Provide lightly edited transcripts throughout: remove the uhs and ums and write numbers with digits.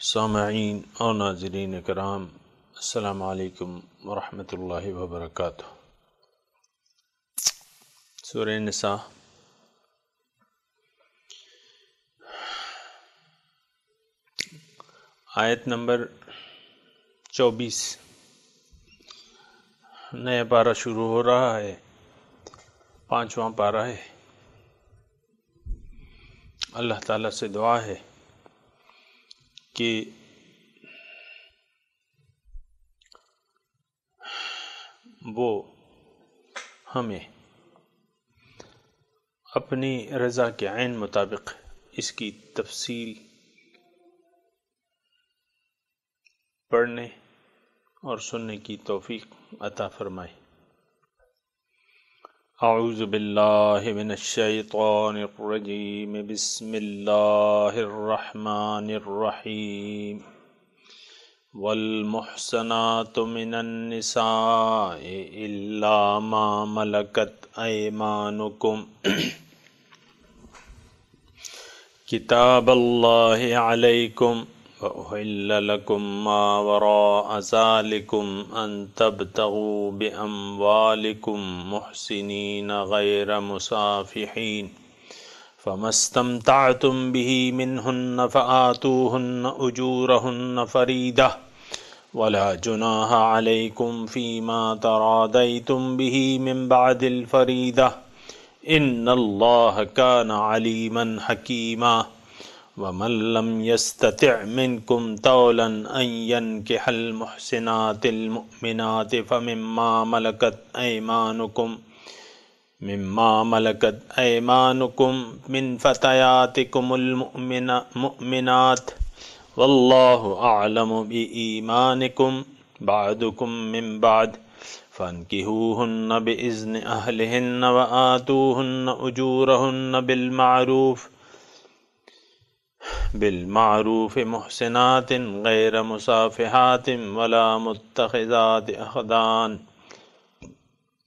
سامعین اور ناظرین کرام، السلام علیکم ورحمۃ اللہ وبرکاتہ۔ سورہ نساء آیت نمبر 24، نیا پارہ شروع ہو رہا ہے، 5واں پارہ ہے۔ اللہ تعالیٰ سے دعا ہے کہ وہ ہمیں اپنی رضا کے عین مطابق اس کی تفصیل پڑھنے اور سننے کی توفیق عطا فرمائے۔ اعوذ باللہ من الشیطان الرجیم، بسم اللہ الرحمن الرحیم۔ والمحصنات من النساء الا ما ملکت ایمانکم کتاب اللہ علیکم وأحل لكم ما وراء ذلكم أن تبتغوا بأموالكم محسنين غير مسافحين فما استمتعتم به منهن فآتوهن أجورهن فريضة ولا جناح عليكم فيما تراضيتم به من بعد الفريضة إن الله كان عليما حكيما ومن لم يستطع منكم طولا أن ينكح المحسنات المؤمنات فمما ملكت أيمانكم من فتياتكم المؤمنات والله أعلم بإيمانكم بعضكم من بعض فانكحوهن بإذن أهلهن وآتوهن أجورهن بالمعروف محسنات غیر مصافحات ولا متخذات أخدان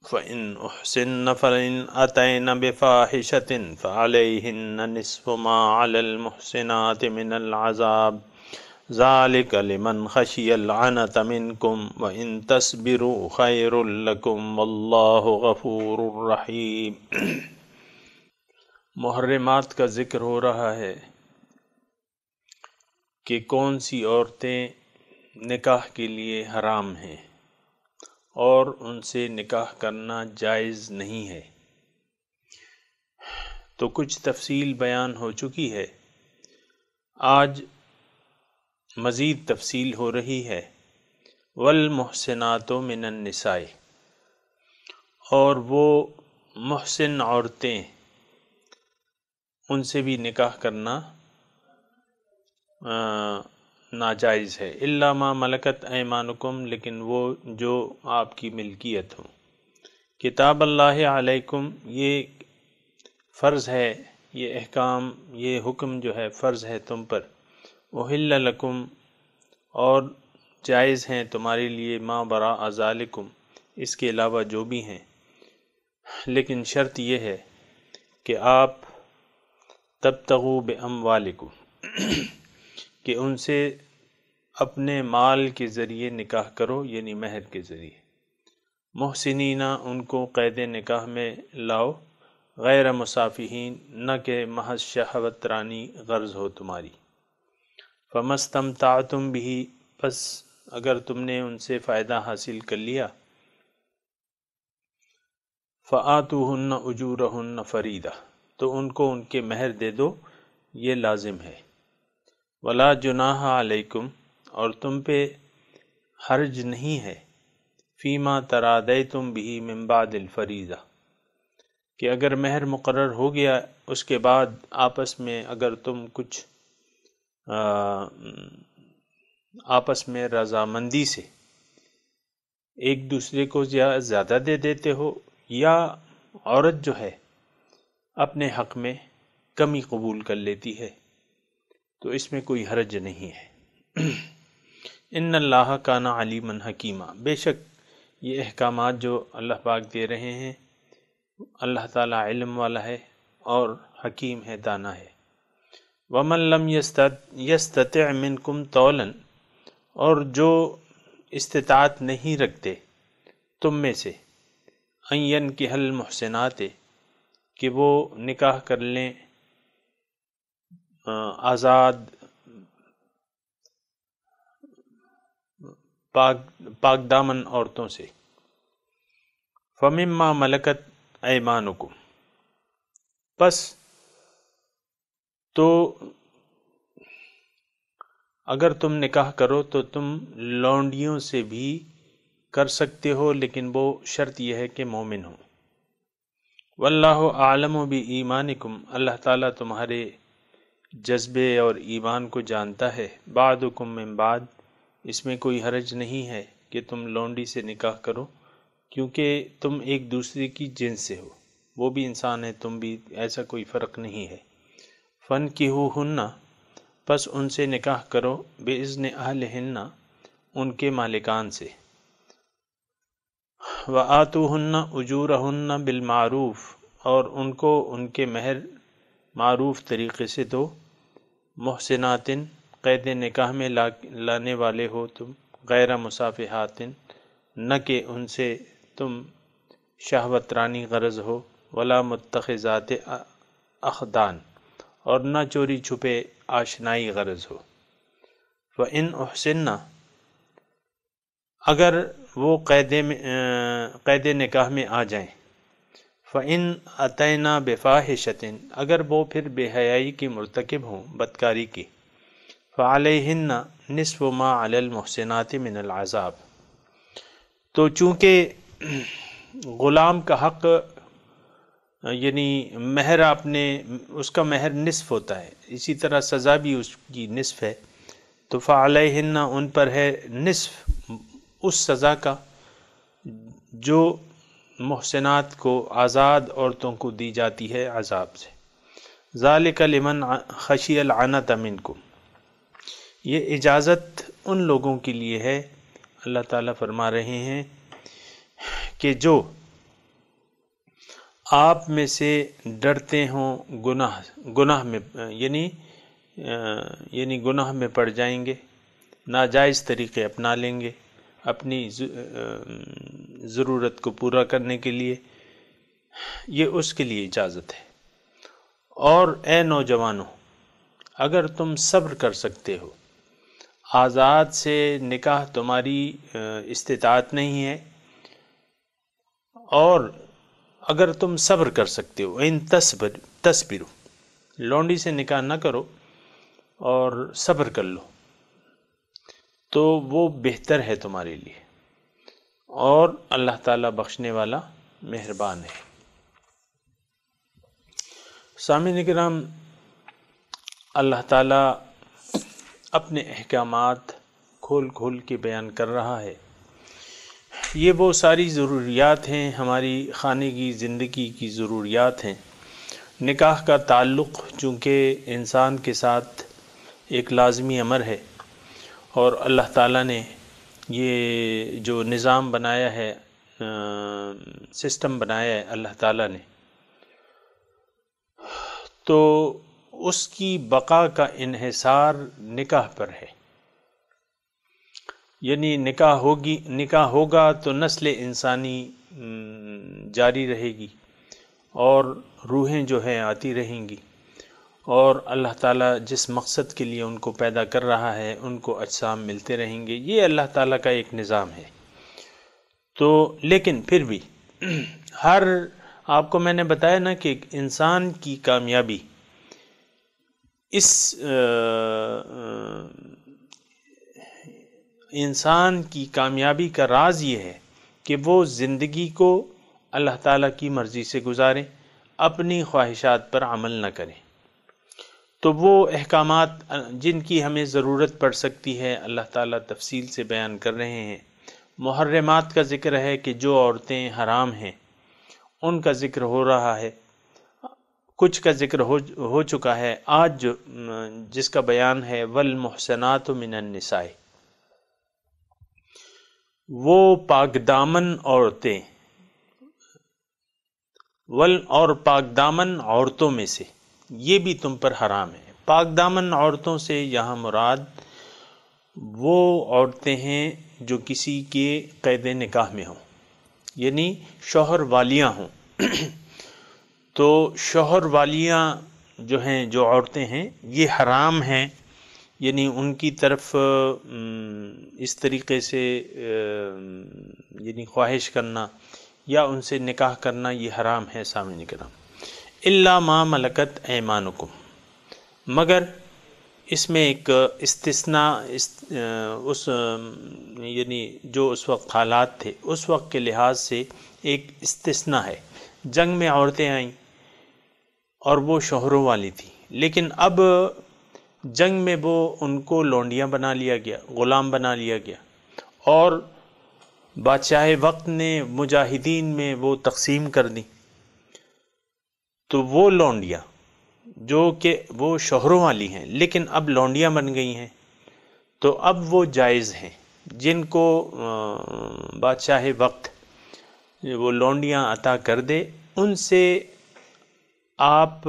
فإن أحسن فإن أتين بفاحشة فعليهن نصف ما على المحسنات من العذاب ذلك لمن خشي العنة منكم وإن تصبروا خير لكم والله غفور رحيم۔ محرمات کا ذکر ہو رہا ہے کہ کون سی عورتیں نکاح کے لیے حرام ہیں اور ان سے نکاح کرنا جائز نہیں ہے۔ تو کچھ تفصیل بیان ہو چکی ہے، آج مزید تفصیل ہو رہی ہے۔ والمحسنات من النساء، اور وہ محسن عورتیں، ان سے بھی نکاح کرنا ناجائز ہے۔ الا ما ملکت ایمانکم، لیکن وہ جو آپ کی ملکیت ہو۔ کتاب اللہ علیکم، یہ فرض ہے، یہ احکام، یہ حکم جو ہے فرض ہے تم پر۔ احل لکم، اور جائز ہیں تمہارے لیے، ما وراء ذالکم، اس کے علاوہ جو بھی ہیں، لیکن شرط یہ ہے کہ آپ تبتغوا باموالکم، کہ ان سے اپنے مال کے ذریعے نکاح کرو، یعنی مہر کے ذریعے۔ محسنین، ان کو قید نکاح میں لاؤ، غیر مصافحین، نہ کہ محض شہوت رانی غرض ہو تمہاری۔ فما استمتعتم به، پس اگر تم نے ان سے فائدہ حاصل کر لیا، فآتوہن اجورہن فریضہ، تو ان کو ان کے مہر دے دو، یہ لازم ہے۔ ولا جناح علیکم، اور تم پہ حرج نہیں ہے، فیما تراضیتم به من بعد الفریضہ، کہ اگر مہر مقرر ہو گیا اس کے بعد آپس میں اگر تم کچھ آپس میں رضامندی سے ایک دوسرے کو زیادہ دے دیتے ہو، یا عورت جو ہے اپنے حق میں کمی قبول کر لیتی ہے، تو اس میں کوئی حرج نہیں ہے۔ ان اللہ کان علیما حکیما، بے شک یہ احکامات جو اللہ پاک دے رہے ہیں، اللہ تعالیٰ علم والا ہے اور حکیم ہے، دانا ہے۔ وَمَن لَّمْ يَسْتَطِعْ مِنْكُمْ طَوْلًا، اور جو استطاعت نہیں رکھتے تم میں سے، ان ينكح المحسنات، کہ وہ نکاح کر لیں آزاد پاک دامن عورتوں سے، فَمِمَّا مَلَكَتْ أَيْمَانُكُمْ، پس تو اگر تم نکاح کرو تو تم لونڈیوں سے بھی کر سکتے ہو، لیکن وہ شرط یہ ہے کہ مومن ہو۔ واللہ اعلم بایمانکم، اللہ تعالیٰ تمہارے جذبے اور ایمان کو جانتا ہے۔ بعضکم من بعض، اس میں کوئی حرج نہیں ہے کہ تم لونڈی سے نکاح کرو، کیونکہ تم ایک دوسرے کی جنس سے ہو، وہ بھی انسان ہے، تم بھی، ایسا کوئی فرق نہیں ہے۔ فَانکِحُوهُنَّ، پس ان سے نکاح کرو، بِإِذْنِ أَهْلِهِنَّ، ان کے مالکان سے، وَآتُوهُنَّ أُجُورَهُنَّ بِالْمَعْرُوفِ، اور ان کو ان کے مہر معروف طریقے سے دو، محسنات، قید نکاح میں لانے والے ہو تم، غیر مصافحات، نہ کہ ان سے تم شہوت رانی غرض ہو، ولا متخذات اخدان، اور نہ چوری چھپے آشنائی غرض ہو۔ وَإِنْ أُحْسِنَّ، اگر وہ قید نکاح میں آ جائیں، فَإِنْ أَتَيْنَا بِفَاحِشَةٍ، اگر وہ پھر بے حیائی کی مرتکب ہوں، بدکاری کی، فَعَلَيْهِنَّ نِصْفُ مَا عَلَى الْمُحْسِنَاتِ مِنَ الْعَذَابِ، تو چونکہ غلام کا حق یعنی مہر آپ نے، اس کا مہر نصف ہوتا ہے، اسی طرح سزا بھی اس کی نصف ہے، تو فَعَلَيْهِنَّ، ان پر ہے نصف اس سزا کا جو محسنات کو، آزاد عورتوں کو دی جاتی ہے عذاب سے۔ ذَلِكَ لِمَنْ خَشِيَ الْعَنَتَ مِنْكُمْ، یہ اجازت ان لوگوں کے لیے ہے، اللہ تعالیٰ فرما رہے ہیں کہ جو آپ میں سے ڈرتے ہوں گناہ میں، یعنی گناہ میں پڑ جائیں گے، ناجائز طریقے اپنا لیں گے اپنی ضرورت کو پورا کرنے کے لیے، یہ اس کے لیے اجازت ہے۔ اور اے نوجوانوں، اگر تم صبر کر سکتے ہو، آزاد سے نکاح تمہاری استطاعت نہیں ہے، اور اگر تم صبر کر سکتے ہو، ان تصبروا، لونڈی سے نکاح نہ کرو اور صبر کر لو، تو وہ بہتر ہے تمہارے لیے، اور اللہ تعالیٰ بخشنے والا مہربان ہے۔ سامعین کرام، اللہ تعالیٰ اپنے احکامات کھول کھول کے بیان کر رہا ہے۔ یہ وہ ساری ضروریات ہیں، ہماری خانگی زندگی کی ضروریات ہیں۔ نکاح کا تعلق چونکہ انسان کے ساتھ ایک لازمی امر ہے، اور اللہ تعالیٰ نے یہ جو نظام بنایا ہے، سسٹم بنایا ہے اللہ تعالیٰ نے، تو اس کی بقا کا انحصار نکاح پر ہے۔ یعنی نکاح ہوگا تو نسل انسانی جاری رہے گی، اور روحیں جو ہیں آتی رہیں گی، اور اللہ تعالیٰ جس مقصد کے لیے ان کو پیدا کر رہا ہے ان کو اجسام ملتے رہیں گے، یہ اللہ تعالیٰ کا ایک نظام ہے۔ تو لیکن پھر بھی آپ کو میں نے بتایا نا کہ انسان کی کامیابی انسان کی کامیابی کا راز یہ ہے کہ وہ زندگی کو اللہ تعالیٰ کی مرضی سے گزاریں، اپنی خواہشات پر عمل نہ کریں۔ تو وہ احکامات جن کی ہمیں ضرورت پڑ سکتی ہے اللہ تعالیٰ تفصیل سے بیان کر رہے ہیں۔ محرمات کا ذکر ہے کہ جو عورتیں حرام ہیں ان کا ذکر ہو رہا ہے، کچھ کا ذکر ہو چکا ہے، آج جس کا بیان ہے والمحسنات من النساء، وہ پاک دامن عورتیں، اور پاک دامن عورتوں میں سے، یہ بھی تم پر حرام ہے۔ پاک دامن عورتوں سے یہاں مراد وہ عورتیں ہیں جو کسی کے قید نکاح میں ہوں، یعنی شوہر والیاں ہوں۔ تو شوہر والیاں جو ہیں، جو عورتیں ہیں، یہ حرام ہیں، یعنی ان کی طرف اس طریقے سے یعنی خواہش کرنا یا ان سے نکاح کرنا یہ حرام ہے سامعین کرام۔ الا ما ملکت ایمانکم، مگر اس میں ایک استثناء اس یعنی جو اس وقت حالات تھے اس وقت کے لحاظ سے ایک استثناء ہے۔ جنگ میں عورتیں آئیں اور وہ شوہروں والی تھیں، لیکن اب جنگ میں وہ ان کو لونڈیاں بنا لیا گیا، غلام بنا لیا گیا، اور بادشاہ وقت نے مجاہدین میں وہ تقسیم کر دی، تو وہ لونڈیاں جو کہ وہ شوہروں والی ہیں لیکن اب لونڈیاں بن گئی ہیں، تو اب وہ جائز ہیں جن کو بادشاہ وقت وہ لونڈیاں عطا کر دے، ان سے آپ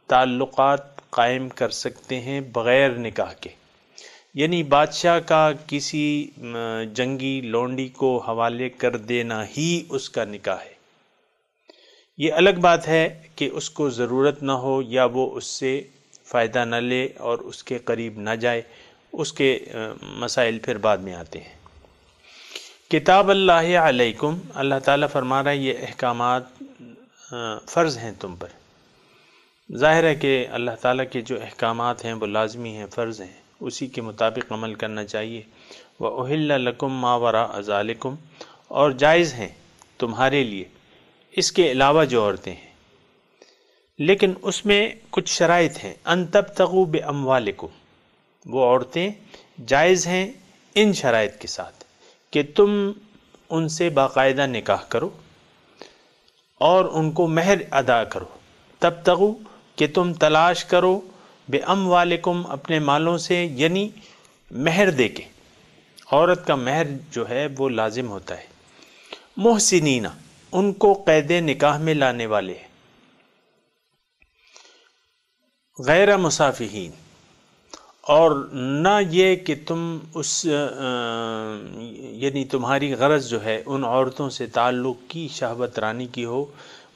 تعلقات قائم کر سکتے ہیں بغیر نکاح کے۔ یعنی بادشاہ کا کسی جنگی لونڈی کو حوالے کر دینا ہی اس کا نکاح ہے۔ یہ الگ بات ہے کہ اس کو ضرورت نہ ہو یا وہ اس سے فائدہ نہ لے اور اس کے قریب نہ جائے، اس کے مسائل پھر بعد میں آتے ہیں۔ کتاب اللہ علیکم، اللہ تعالیٰ فرما رہا ہے یہ احکامات فرض ہیں تم پر۔ ظاہر ہے کہ اللہ تعالیٰ کے جو احکامات ہیں وہ لازمی ہیں، فرض ہیں، اسی کے مطابق عمل کرنا چاہیے۔ وَأُحِلَّ لَكُم مَّا وَرَاءَ ذَلِكُم، اور جائز ہیں تمہارے لیے اس کے علاوہ جو عورتیں ہیں، لیکن اس میں کچھ شرائط ہیں۔ ان تبتغوا باموالکم، وہ عورتیں جائز ہیں ان شرائط کے ساتھ کہ تم ان سے باقاعدہ نکاح کرو اور ان کو مہر ادا کرو۔ تبتغوا کہ تم تلاش کرو، باموالکم اپنے مالوں سے، یعنی مہر دے کے۔ عورت کا مہر جو ہے وہ لازم ہوتا ہے۔ محسنین، ان کو قید نکاح میں لانے والے ہیں، غیر مسافحین، اور نہ یہ کہ تم اس یعنی تمہاری غرض جو ہے ان عورتوں سے تعلق کی شہوت رانی کی ہو۔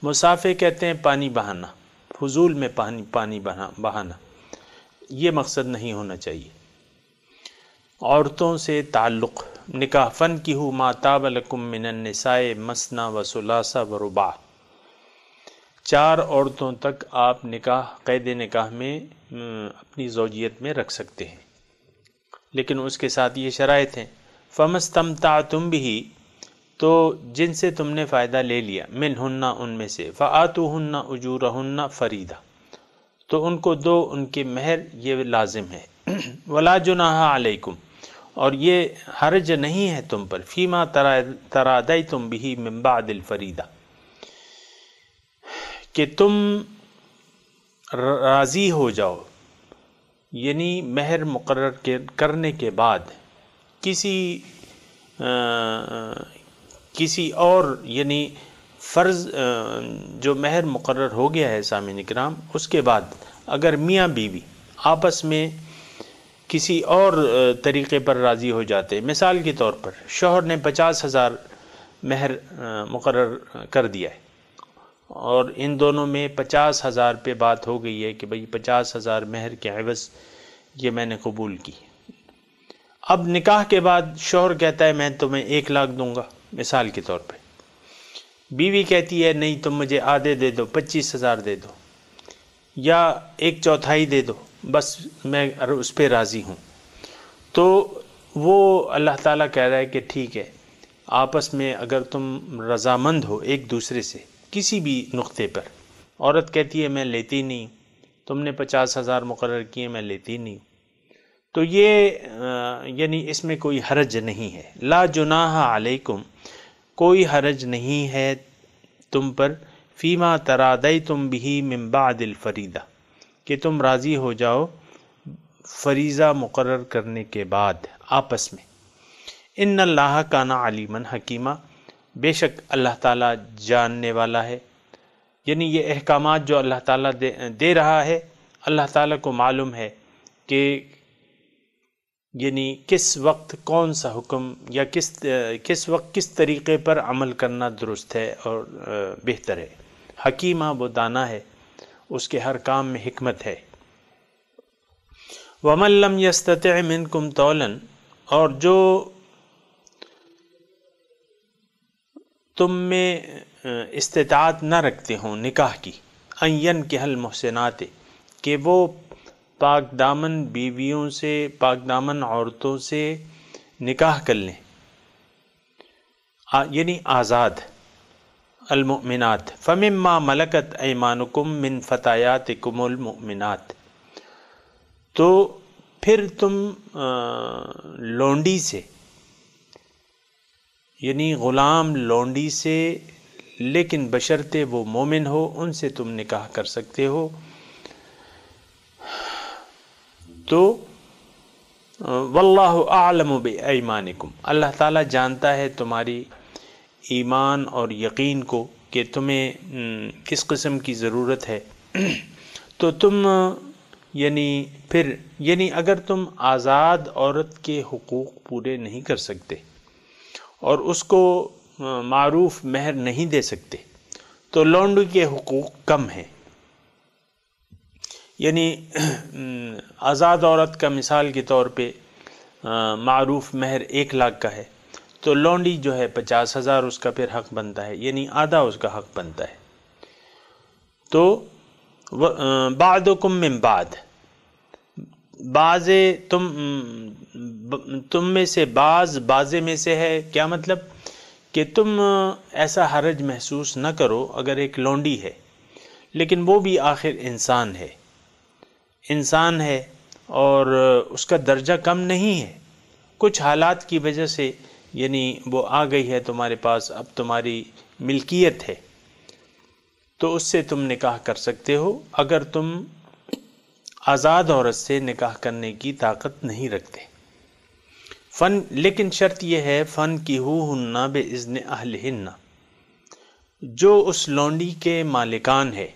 مسافح کہتے ہیں پانی بہانا، فضول میں پانی بہانا، یہ مقصد نہیں ہونا چاہیے۔ عورتوں سے تعلق نکاح، فانکحوا ما طاب لکم من النساء مثنی وثلاث ورباع، 4 عورتوں تک آپ نکاح، قید نکاح میں اپنی زوجیت میں رکھ سکتے ہیں، لیکن اس کے ساتھ یہ شرائط ہیں۔ فما استمتعتم بہ، تو جن سے تم نے فائدہ لے لیا، منہن ان میں سے، فآتوہن اجورہن فریدہ، تو ان کو دو ان کے مہر، یہ لازم ہے۔ ولا جناح علیکم، اور یہ حرج نہیں ہے تم پر، فیما ترادیتم بہ من بعد الفریدہ، کہ تم راضی ہو جاؤ، یعنی مہر مقرر کرنے کے بعد کسی اور یعنی فرض جو مہر مقرر ہو گیا ہے سامعین کرام، اس کے بعد اگر میاں بیوی آپس میں کسی اور طریقے پر راضی ہو جاتے ہیں، مثال کے طور پر شوہر نے 50,000 مہر مقرر کر دیا ہے اور ان دونوں میں 50,000 پہ بات ہو گئی ہے کہ بھئی 50,000 مہر کے عوض یہ میں نے قبول کی۔ اب نکاح کے بعد شوہر کہتا ہے میں تمہیں 1 لاکھ دوں گا مثال کے طور پہ، بیوی کہتی ہے نہیں تم مجھے آدھے دے دو، 25,000 دے دو یا 1/4 دے دو، بس میں اس پہ راضی ہوں۔ تو وہ اللہ تعالیٰ کہہ رہا ہے کہ ٹھیک ہے، آپس میں اگر تم رضامند ہو ایک دوسرے سے کسی بھی نقطے پر، عورت کہتی ہے میں لیتی نہیں، تم نے 50,000 مقرر کیے میں لیتی نہیں، تو یہ یعنی اس میں کوئی حرج نہیں ہے۔ لا جناح علیکم، کوئی حرج نہیں ہے تم پر، فیما ترادیتم بہ من بعد الفریدہ، کہ تم راضی ہو جاؤ فریضہ مقرر کرنے کے بعد آپس میں۔ ان اللہ کان علیما حکیما، بے شک اللہ تعالیٰ جاننے والا ہے، یعنی یہ احکامات جو اللہ تعالیٰ دے رہا ہے اللہ تعالیٰ کو معلوم ہے کہ یعنی کس وقت کون سا حکم یا کس وقت کس طریقے پر عمل کرنا درست ہے اور بہتر ہے۔ حکیمہ وہ دانا ہے، اس کے ہر کام میں حکمت ہے۔ وَمَن لَّمْ يَسْتَطِعْ مِنكُمْ طَوْلًا، اور جو تم میں استطاعت نہ رکھتے ہوں نکاح کی، ان ينكح المحسنات، کہ وہ پاک دامن بیویوں سے، پاک دامن عورتوں سے نکاح کر لیں، یعنی آزاد، المؤمنات، فمما ملکت ایمانکم من فتایاتکم المؤمنات، تو پھر تم لونڈی سے، یعنی غلام لونڈی سے، لیکن بشرطے وہ مومن ہو، ان سے تم نکاح کر سکتے ہو۔ تو واللہ اعلم بایمانکم، اللہ تعالیٰ جانتا ہے تمہاری ایمان اور یقین کو کہ تمہیں کس قسم کی ضرورت ہے، تو تم یعنی اگر تم آزاد عورت کے حقوق پورے نہیں کر سکتے اور اس کو معروف مہر نہیں دے سکتے تو لونڈی کے حقوق کم ہیں۔ یعنی آزاد عورت کا مثال کے طور پہ معروف مہر 1 لاکھ کا ہے تو لونڈی جو ہے 50,000 اس کا پھر حق بنتا ہے، یعنی آدھا اس کا حق بنتا ہے۔ تو بعضکم من بعد، تم میں سے بعضے میں سے ہے، کیا مطلب کہ تم ایسا حرج محسوس نہ کرو اگر ایک لونڈی ہے، لیکن وہ بھی آخر انسان ہے اور اس کا درجہ کم نہیں ہے، کچھ حالات کی وجہ سے یعنی وہ آ گئی ہے تمہارے پاس، اب تمہاری ملکیت ہے، تو اس سے تم نکاح کر سکتے ہو اگر تم آزاد عورت سے نکاح کرنے کی طاقت نہیں رکھتے۔ لیکن شرط یہ ہے فَانْكِحُوهُنَّ بِإِذْنِ أَهْلِهِنَّ، جو اس لونڈی کے مالکان ہے،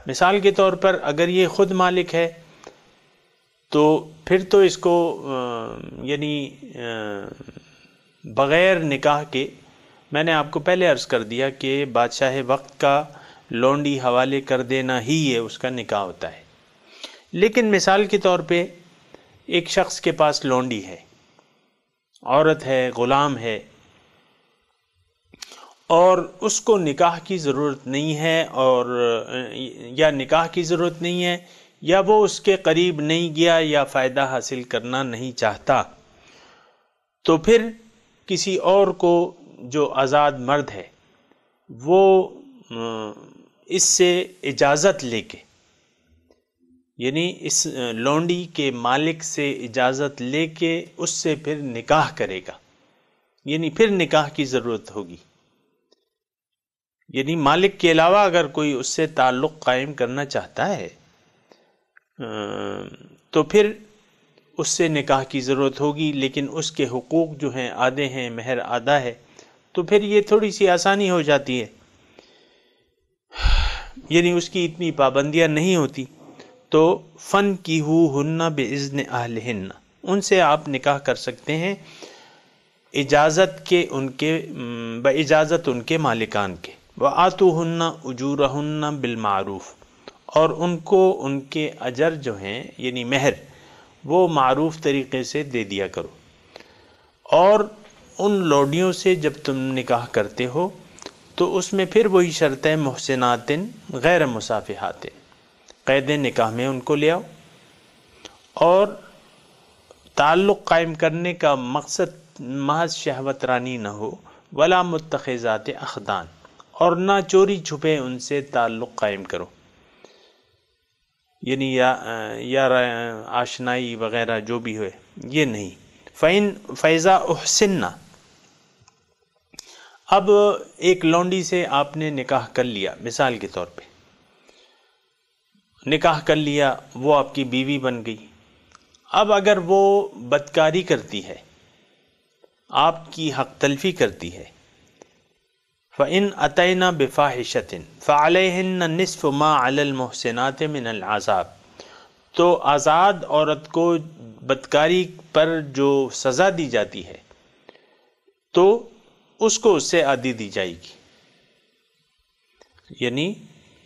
مثال کے طور پر اگر یہ خود مالک ہے تو پھر تو اس کو یعنی بغیر نکاح کے، میں نے آپ کو پہلے عرض کر دیا کہ بادشاہ وقت کا لونڈی حوالے کر دینا ہی یہ اس کا نکاح ہوتا ہے۔ لیکن مثال کے طور پہ ایک شخص کے پاس لونڈی ہے، عورت ہے، غلام ہے، اور اس کو نکاح کی ضرورت نہیں ہے، اور یا نکاح کی ضرورت نہیں ہے، یا وہ اس کے قریب نہیں گیا یا فائدہ حاصل کرنا نہیں چاہتا، تو پھر کسی اور کو جو آزاد مرد ہے وہ اس سے اجازت لے کے، یعنی اس لونڈی کے مالک سے اجازت لے کے اس سے پھر نکاح کرے گا، یعنی پھر نکاح کی ضرورت ہوگی، یعنی مالک کے علاوہ اگر کوئی اس سے تعلق قائم کرنا چاہتا ہے تو پھر اس سے نکاح کی ضرورت ہوگی، لیکن اس کے حقوق جو ہیں آدھے ہیں، مہر آدھا ہے، تو پھر یہ تھوڑی سی آسانی ہو جاتی ہے، یعنی اس کی اتنی پابندیاں نہیں ہوتی۔ تو فَانْكِحُوهُنَّ بِإِذْنِ أَهْلِهِنَّ، ان سے آپ نکاح کر سکتے ہیں اجازت ان کے مالکان کے، وَآتُوهُنَّ أُجُورَهُنَّ بِالْمَعْرُوفِ، اور ان کو ان کے اجر جو ہیں یعنی مہر وہ معروف طریقے سے دے دیا کرو۔ اور ان لوڈیوں سے جب تم نکاح کرتے ہو تو اس میں پھر وہی شرط ہے محسنات غیر مصافحات، قید نکاح میں ان کو لے آؤ، اور تعلق قائم کرنے کا مقصد محض شہوت رانی نہ ہو، ولا متخذات اخدان، اور نہ چوری چھپے ان سے تعلق قائم کرو، یعنی یا آشنائی وغیرہ جو بھی ہوئے یہ نہیں۔ فَإِذَا أُحْسِنَّ، اب ایک لونڈی سے آپ نے نکاح کر لیا، مثال کے طور پہ نکاح کر لیا، وہ آپ کی بیوی بن گئی۔ اب اگر وہ بدکاری کرتی ہے، آپ کی حق تلفی کرتی ہے، فَإِنْ أَتَيْنَا بِفَاحِشَةٍ فَعَلَيْهِنَّ نِصْفُ مَا عَلَى الْمُحْسِنَاتِ مِنَ الْعَذَابِ، تو آزاد عورت کو بدکاری پر جو سزا دی جاتی ہے تو اس کو اس سے آدھی دی جائے گی، یعنی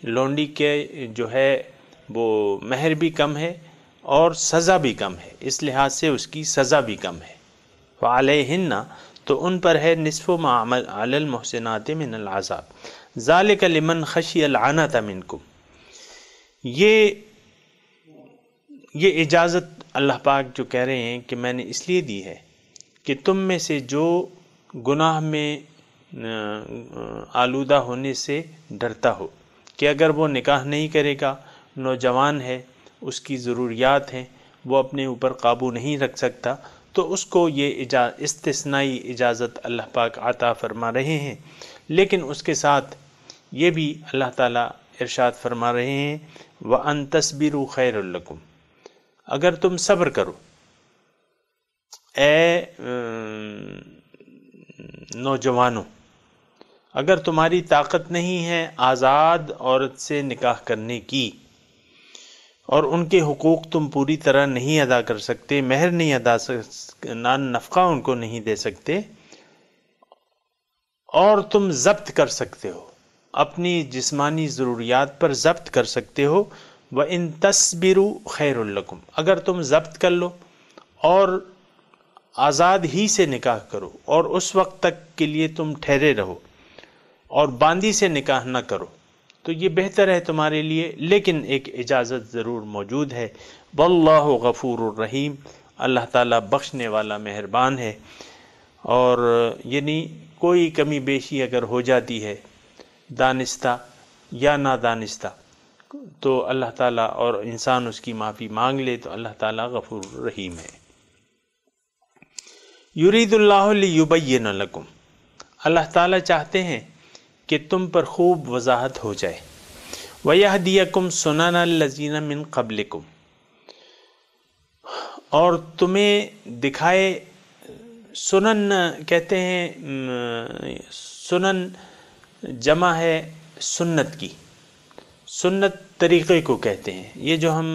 لونڈی کے جو ہے وہ مہر بھی کم ہے اور سزا بھی کم ہے، اس لحاظ سے اس کی سزا بھی کم ہے۔ فعلیہن، تو ان پر ہے نصف ما علی المحسنات من العذاب، ذالک لمن خشی العنت منکم، یہ اجازت اللہ پاک جو کہہ رہے ہیں کہ میں نے اس لیے دی ہے کہ تم میں سے جو گناہ میں آلودہ ہونے سے ڈرتا ہو، کہ اگر وہ نکاح نہیں کرے گا، نوجوان ہے، اس کی ضروریات ہیں، وہ اپنے اوپر قابو نہیں رکھ سکتا، تو اس کو یہ استثنائی اجازت اللہ پاک عطا فرما رہے ہیں۔ لیکن اس کے ساتھ یہ بھی اللہ تعالیٰ ارشاد فرما رہے ہیں وَأَن تَصْبِرُوا خَيْرٌ لَكُمْ، اگر تم صبر کرو اے نوجوانوں، اگر تمہاری طاقت نہیں ہے آزاد عورت سے نکاح کرنے کی اور ان کے حقوق تم پوری طرح نہیں ادا کر سکتے، مہر نہیں ادا نفقہ ان کو نہیں دے سکتے، اور تم ضبط کر سکتے ہو، اپنی جسمانی ضروریات پر ضبط کر سکتے ہو، وَإِن تَصْبِرُوا خَيْرٌ لَكُمْ، اگر تم ضبط کر لو اور آزاد ہی سے نکاح کرو اور اس وقت تک کے لیے تم ٹھہرے رہو اور باندی سے نکاح نہ کرو، تو یہ بہتر ہے تمہارے لیے، لیکن ایک اجازت ضرور موجود ہے۔ واللہ غفور الرحیم، اللہ تعالیٰ بخشنے والا مہربان ہے، اور یعنی کوئی کمی بیشی اگر ہو جاتی ہے دانستہ یا نادانستہ تو اللہ تعالیٰ، اور انسان اس کی معافی مانگ لے تو اللہ تعالیٰ غفور الرحیم ہے۔ یرید اللہ لیبین لکم، اللہ تعالیٰ چاہتے ہیں کہ تم پر خوب وضاحت ہو جائے، وَيَهْدِيَكُمْ سُنَنَ الَّذِينَ مِن قَبْلِكُمْ، اور تمہیں دکھائے، سنن کہتے ہیں، سنن جمع ہے سنت کی، سنت طریقے کو کہتے ہیں۔ یہ جو ہم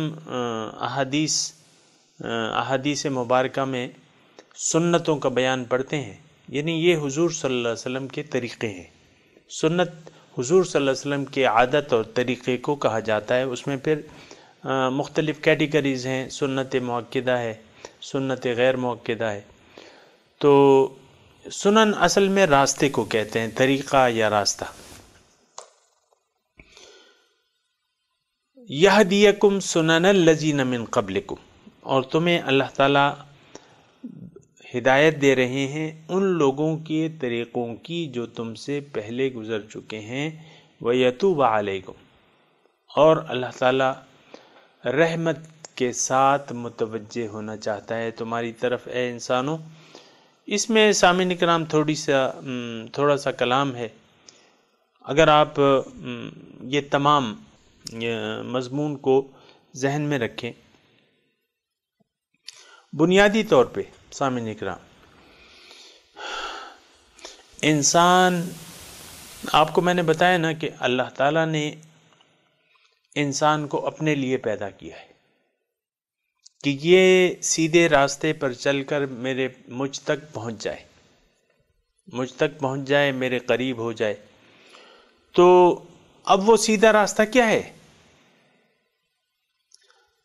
احادیث مبارکہ میں سنتوں کا بیان پڑھتے ہیں، یعنی یہ حضور صلی اللہ علیہ وسلم کے طریقے ہیں۔ سنت حضور صلی اللہ علیہ وسلم کے عادت اور طریقے کو کہا جاتا ہے۔ اس میں پھر مختلف کیٹیگریز ہیں، سنت مؤکدہ ہے، سنت غیر مؤکدہ ہے۔ تو سنن اصل میں راستے کو کہتے ہیں، طریقہ یا راستہ۔ یہدیکم سنن الذین من قبلکم، اور تمہیں اللہ تعالیٰ ہدایت دے رہے ہیں ان لوگوں کے طریقوں کی جو تم سے پہلے گزر چکے ہیں، وَيَتُوبَ عَلَيْكُمْ، اور اللہ تعالیٰ رحمت کے ساتھ متوجہ ہونا چاہتا ہے تمہاری طرف اے انسانوں۔ اس میں سامعین کرام تھوڑا سا کلام ہے، اگر آپ یہ تمام مضمون کو ذہن میں رکھیں۔ بنیادی طور پہ سامعین اکرام، انسان، آپ کو میں نے بتایا نا کہ اللہ تعالیٰ نے انسان کو اپنے لیے پیدا کیا ہے کہ یہ سیدھے راستے پر چل کر مجھ تک پہنچ جائے، میرے قریب ہو جائے۔ تو اب وہ سیدھا راستہ کیا ہے؟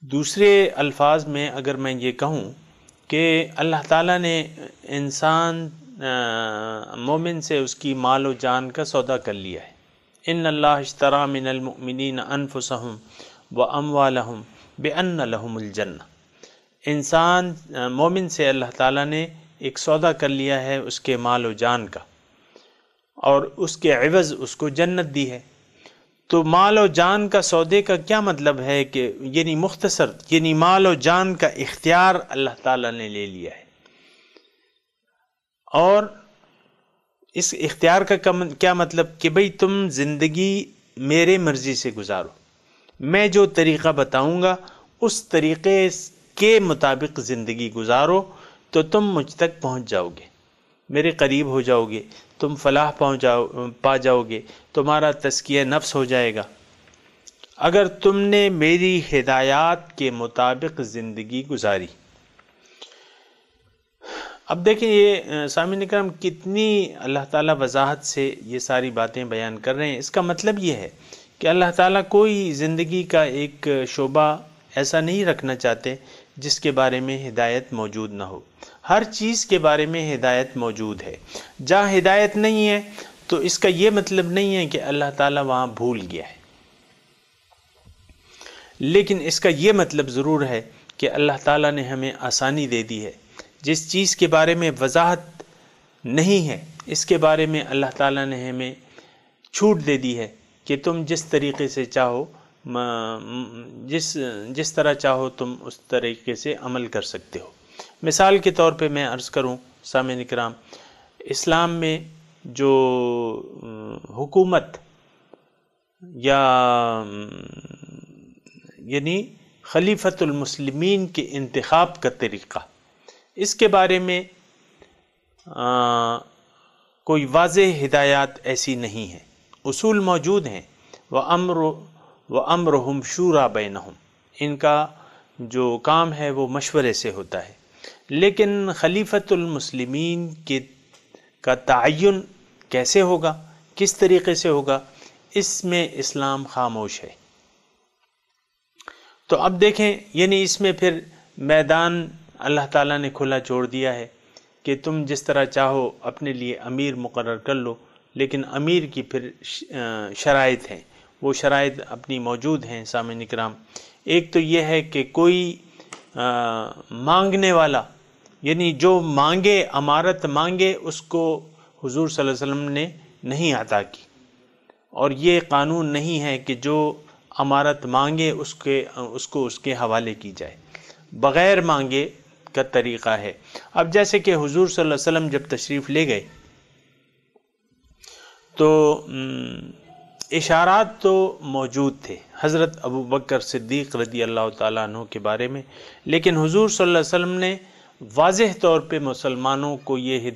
دوسرے الفاظ میں اگر میں یہ کہوں کہ اللہ تعالیٰ نے انسان مومن سے اس کی مال و جان کا سودا کر لیا ہے۔ ان اللہ اشتری من المؤمنین انفسہم واموالہم بان لہم الجنہ، انسان مومن سے اللہ تعالیٰ نے ایک سودا کر لیا ہے اس کے مال و جان کا، اور اس کے عوض اس کو جنت دی ہے۔ تو مال و جان کا سودے کا کیا مطلب ہے کہ یعنی مختصر، یعنی مال و جان کا اختیار اللہ تعالیٰ نے لے لیا ہے، اور اس اختیار کا کیا مطلب کہ بھئی تم زندگی میرے مرضی سے گزارو، میں جو طریقہ بتاؤں گا اس طریقے کے مطابق زندگی گزارو تو تم مجھ تک پہنچ جاؤ گے، میرے قریب ہو جاؤ گے، تم فلاح پا جاؤ گے، تمہارا تزکیہ نفس ہو جائے گا۔ اگر تم نے میری ہدایات کے مطابق زندگی گزاری۔ اب دیکھیں یہ سامعین اکرام کتنی اللہ تعالیٰ وضاحت سے یہ ساری باتیں بیان کر رہے ہیں۔ اس کا مطلب یہ ہے کہ اللہ تعالیٰ کوئی زندگی کا ایک شعبہ ایسا نہیں رکھنا چاہتے جس کے بارے میں ہدایت موجود نہ ہو۔ ہر چیز کے بارے میں ہدایت موجود ہے۔ جہاں ہدایت نہیں ہے تو اس کا یہ مطلب نہیں ہے کہ اللہ تعالیٰ وہاں بھول گیا ہے، لیکن اس کا یہ مطلب ضرور ہے کہ اللہ تعالیٰ نے ہمیں آسانی دے دی ہے۔ جس چیز کے بارے میں وضاحت نہیں ہے اس کے بارے میں اللہ تعالیٰ نے ہمیں چھوٹ دے دی ہے کہ تم جس طریقے سے چاہو، جس طرح چاہو تم اس طریقے سے عمل کر سکتے ہو۔ مثال کے طور پہ میں عرض کروں سامعین کرام، اسلام میں جو حکومت یا یعنی خلیفۃ المسلمین کے انتخاب کا طریقہ، اس کے بارے میں کوئی واضح ہدایات ایسی نہیں ہیں۔ اصول موجود ہیں، وَأَمْرُهُمْ شُورَى بَيْنَهُمْ، ان کا جو کام ہے وہ مشورے سے ہوتا ہے، لیکن خلیفۃ المسلمین کا تعین کیسے ہوگا، کس طریقے سے ہوگا، اس میں اسلام خاموش ہے۔ تو اب دیکھیں یعنی اس میں پھر میدان اللہ تعالیٰ نے کھلا چھوڑ دیا ہے کہ تم جس طرح چاہو اپنے لیے امیر مقرر کر لو، لیکن امیر کی پھر شرائط ہیں، وہ شرائط اپنی موجود ہیں سامعین اکرام۔ ایک تو یہ ہے کہ کوئی مانگنے والا، یعنی جو مانگے، امارت مانگے، اس کو حضور صلی اللہ علیہ وسلم نے نہیں عطا کی، اور یہ قانون نہیں ہے کہ جو امارت مانگے اس کو اس کے حوالے کی جائے، بغیر مانگے کا طریقہ ہے۔ اب جیسے کہ حضور صلی اللہ علیہ وسلم جب تشریف لے گئے تو اشارات تو موجود تھے حضرت ابو بکر صدیق رضی اللہ تعالیٰ عنہ کے بارے میں، لیکن حضور صلی اللہ علیہ وسلم نے واضح طور پہ مسلمانوں کو یہ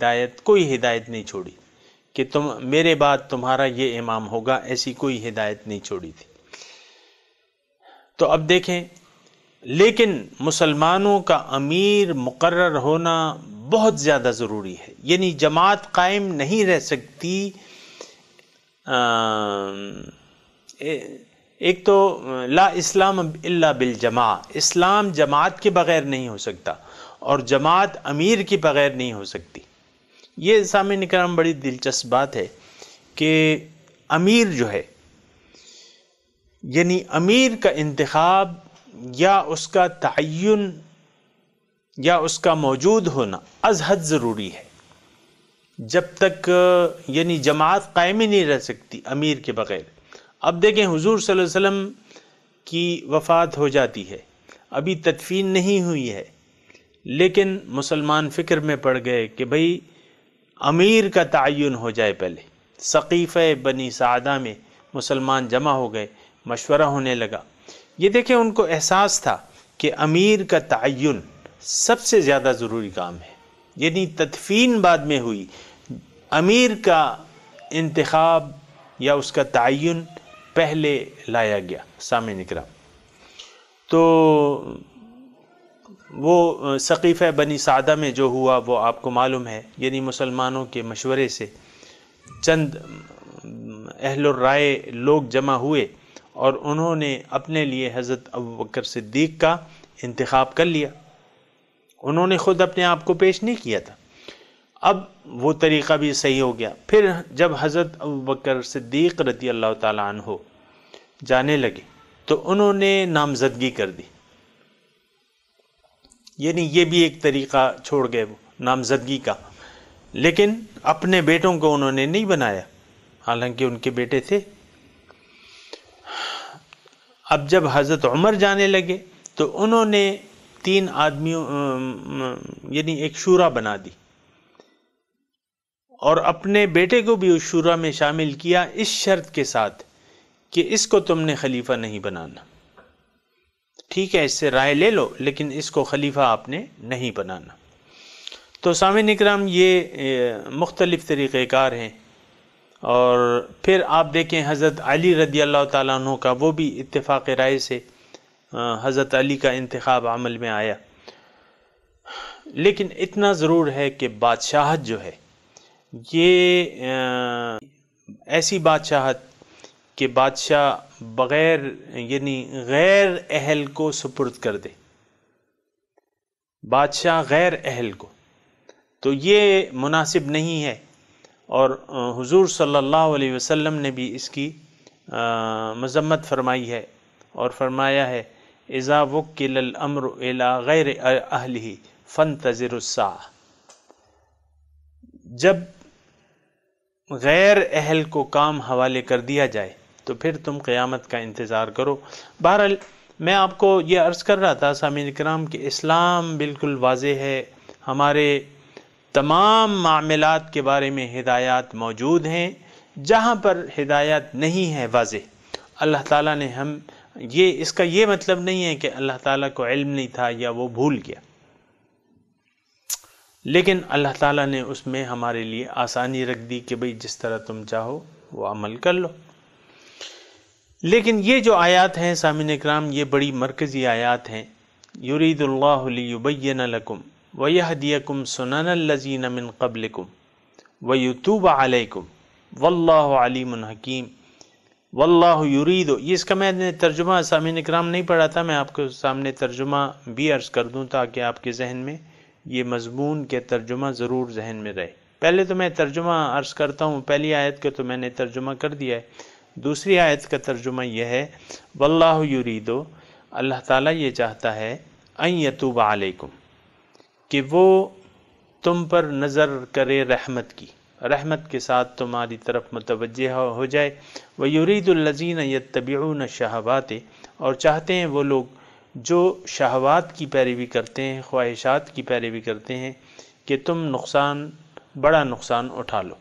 کوئی ہدایت نہیں چھوڑی کہ میرے بعد تمہارا یہ امام ہوگا، ایسی کوئی ہدایت نہیں چھوڑی تھی۔ تو اب دیکھیں، لیکن مسلمانوں کا امیر مقرر ہونا بہت زیادہ ضروری ہے، یعنی جماعت قائم نہیں رہ سکتی۔ ایک تو لا اسلام الا بالجماع، اسلام جماعت کے بغیر نہیں ہو سکتا، اور جماعت امیر کے بغیر نہیں ہو سکتی۔ یہ سامعین کرام بڑی دلچسپ بات ہے کہ امیر جو ہے، یعنی امیر کا انتخاب یا اس کا تعین یا اس کا موجود ہونا از حد ضروری ہے، جب تک یعنی جماعت قائم ہی نہیں رہ سکتی امیر کے بغیر۔ اب دیکھیں حضور صلی اللہ علیہ وسلم کی وفات ہو جاتی ہے، ابھی تدفین نہیں ہوئی ہے، لیکن مسلمان فکر میں پڑ گئے کہ بھئی امیر کا تعین ہو جائے پہلے۔ سقیفہ بنی سعدہ میں مسلمان جمع ہو گئے، مشورہ ہونے لگا۔ یہ دیکھیں ان کو احساس تھا کہ امیر کا تعین سب سے زیادہ ضروری کام ہے، یعنی تدفین بعد میں ہوئی، امیر کا انتخاب یا اس کا تعین پہلے لایا گیا سامعین کرام۔ تو وہ سقیفہ بنی سعدہ میں جو ہوا وہ آپ کو معلوم ہے، یعنی مسلمانوں کے مشورے سے چند اہل الرائے لوگ جمع ہوئے اور انہوں نے اپنے لیے حضرت ابوبکر صدیق کا انتخاب کر لیا۔ انہوں نے خود اپنے آپ کو پیش نہیں کیا تھا۔ اب وہ طریقہ بھی صحیح ہو گیا۔ پھر جب حضرت ابوبکر صدیق رضی اللہ تعالیٰ عنہ جانے لگے تو انہوں نے نامزدگی کر دی، یعنی یہ بھی ایک طریقہ چھوڑ گئے وہ نامزدگی کا، لیکن اپنے بیٹوں کو انہوں نے نہیں بنایا، حالانکہ ان کے بیٹے تھے۔ اب جب حضرت عمر جانے لگے تو انہوں نے 3 آدمیوں یعنی ایک شورا بنا دی، اور اپنے بیٹے کو بھی اس شورا میں شامل کیا، اس شرط کے ساتھ کہ اس کو تم نے خلیفہ نہیں بنانا، ٹھیک ہے اس سے رائے لے لو لیکن اس کو خلیفہ آپ نے نہیں بنانا۔ تو سامعین اکرام یہ مختلف طریقہ کار ہیں اور پھر آپ دیکھیں حضرت علی رضی اللہ تعالیٰ عنہ کا، وہ بھی اتفاق رائے سے حضرت علی کا انتخاب عمل میں آیا۔ لیکن اتنا ضرور ہے کہ بادشاہت جو ہے یہ ایسی بادشاہت کہ بادشاہ بغیر یعنی غیر اہل کو سپرد کر دے، بادشاہ غیر اہل کو، تو یہ مناسب نہیں ہے۔ اور حضور صلی اللہ علیہ وسلم نے بھی اس کی مذمت فرمائی ہے اور فرمایا ہے اذا وکل الامر الی غیر اہلہ فانتظروا الساعہ، جب غیر اہل کو کام حوالے کر دیا جائے تو پھر تم قیامت کا انتظار کرو۔ بہرحال میں آپ کو یہ عرض کر رہا تھا سامعین کرام کہ اسلام بالکل واضح ہے، ہمارے تمام معاملات کے بارے میں ہدایات موجود ہیں۔ جہاں پر ہدایات نہیں ہے واضح، اللہ تعالیٰ نے اس کا یہ مطلب نہیں ہے کہ اللہ تعالیٰ کو علم نہیں تھا یا وہ بھول گیا، لیکن اللہ تعالیٰ نے اس میں ہمارے لیے آسانی رکھ دی کہ بھئی جس طرح تم چاہو وہ عمل کر لو۔ لیکن یہ جو آیات ہیں سامعین اکرام، یہ بڑی مرکزی آیات ہیں۔ یرید اللہ لیبین لکم ویہدیکم سنن الذین من قبلکم ویتوب علیکم واللہ علیم حکیم واللہ یرید، یہ اس کا میں نے ترجمہ سامعین اکرام نہیں پڑھا تھا، میں آپ کو سامنے ترجمہ بھی عرض کر دوں تاکہ آپ کے ذہن میں یہ مضمون کے ترجمہ ضرور ذہن میں رہے۔ پہلے تو میں ترجمہ عرض کرتا ہوں، پہلی آیت کا تو میں نے ترجمہ کر دیا ہے، دوسری آیت کا ترجمہ یہ ہے واللہ یرید، اللہ تعالیٰ یہ چاہتا ہے ان یتوب علیکم، کہ وہ تم پر نظر کرے رحمت کی، رحمت کے ساتھ تمہاری طرف متوجہ ہو جائے۔ وَيُرِيدُ الَّذِينَ يَتَّبِعُونَ الشَّهَوَاتِ، اور چاہتے ہیں وہ لوگ جو شہوات کی پیروی کرتے ہیں، خواہشات کی پیروی کرتے ہیں، کہ تم بڑا نقصان اٹھا لو،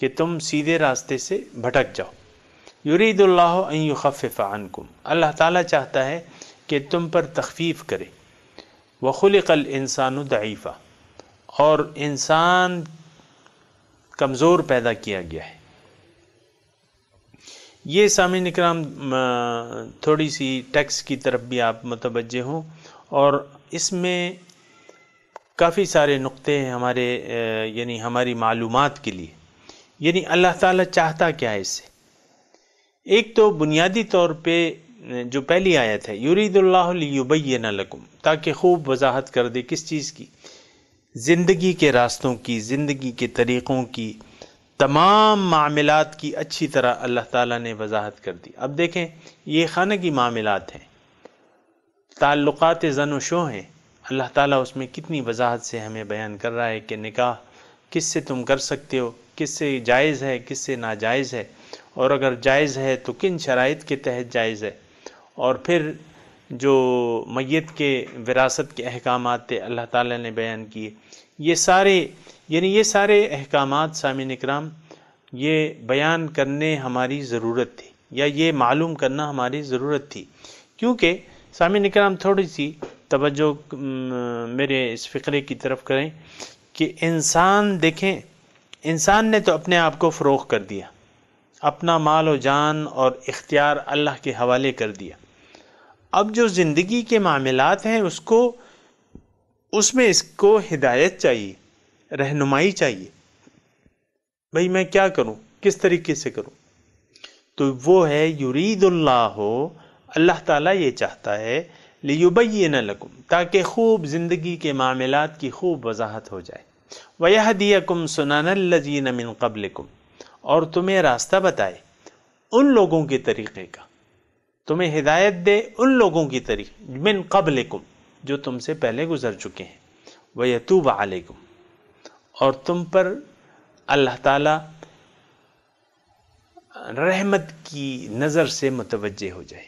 کہ تم سیدھے راستے سے بھٹک جاؤ۔ یرید اللہ ان یخفف عنکم، اللہ تعالیٰ چاہتا ہے کہ تم پر تخفیف کرے۔ وخلق الانسان ضعیفا، اور انسان کمزور پیدا کیا گیا ہے۔ یہ سامعین اکرام تھوڑی سی ٹیکسٹ کی طرف بھی آپ متوجہ ہوں، اور اس میں کافی سارے نقطے ہیں ہمارے یعنی ہماری معلومات کے لیے۔ یعنی اللہ تعالیٰ چاہتا کیا ہے اس سے؟ ایک تو بنیادی طور پہ جو پہلی آیت ہے یرید اللہ لیبین لکم، تاکہ خوب وضاحت کر دے کس چیز کی؟ زندگی کے راستوں کی، زندگی کے طریقوں کی، تمام معاملات کی اچھی طرح اللہ تعالیٰ نے وضاحت کر دی۔ اب دیکھیں یہ خانگی معاملات ہیں، تعلقات زن و شو ہیں، اللہ تعالیٰ اس میں کتنی وضاحت سے ہمیں بیان کر رہا ہے کہ نکاح کس سے تم کر سکتے ہو، کس سے جائز ہے، کس سے ناجائز ہے، اور اگر جائز ہے تو کن شرائط کے تحت جائز ہے، اور پھر جو میت کے وراثت کے احکامات تھے اللہ تعالیٰ نے بیان کیے۔ یہ سارے احکامات سامعین اکرام یہ بیان کرنے ہماری ضرورت تھی، یا یہ معلوم کرنا ہماری ضرورت تھی، کیونکہ سامعین اکرام تھوڑی سی توجہ میرے اس فقرے کی طرف کریں کہ انسان دیکھیں، انسان نے تو اپنے آپ کو فروغ کر دیا، اپنا مال و جان اور اختیار اللہ کے حوالے کر دیا۔ اب جو زندگی کے معاملات ہیں اس میں اس کو ہدایت چاہیے، رہنمائی چاہیے، بھئی میں کیا کروں، کس طریقے سے کروں؟ تو وہ ہے یرید اللہ تعالیٰ یہ چاہتا ہے لیبین لکم، تاکہ خوب زندگی کے معاملات کی خوب وضاحت ہو جائے۔ ویہدیکم سنن الذین من قبلکم، اور تمہیں راستہ بتائے ان لوگوں کے طریقے کا، تمہیں ہدایت دے ان لوگوں کی طریقے من قبلکم جو تم سے پہلے گزر چکے ہیں۔ ویتوب علیکم، اور تم پر اللہ تعالی رحمت کی نظر سے متوجہ ہو جائے،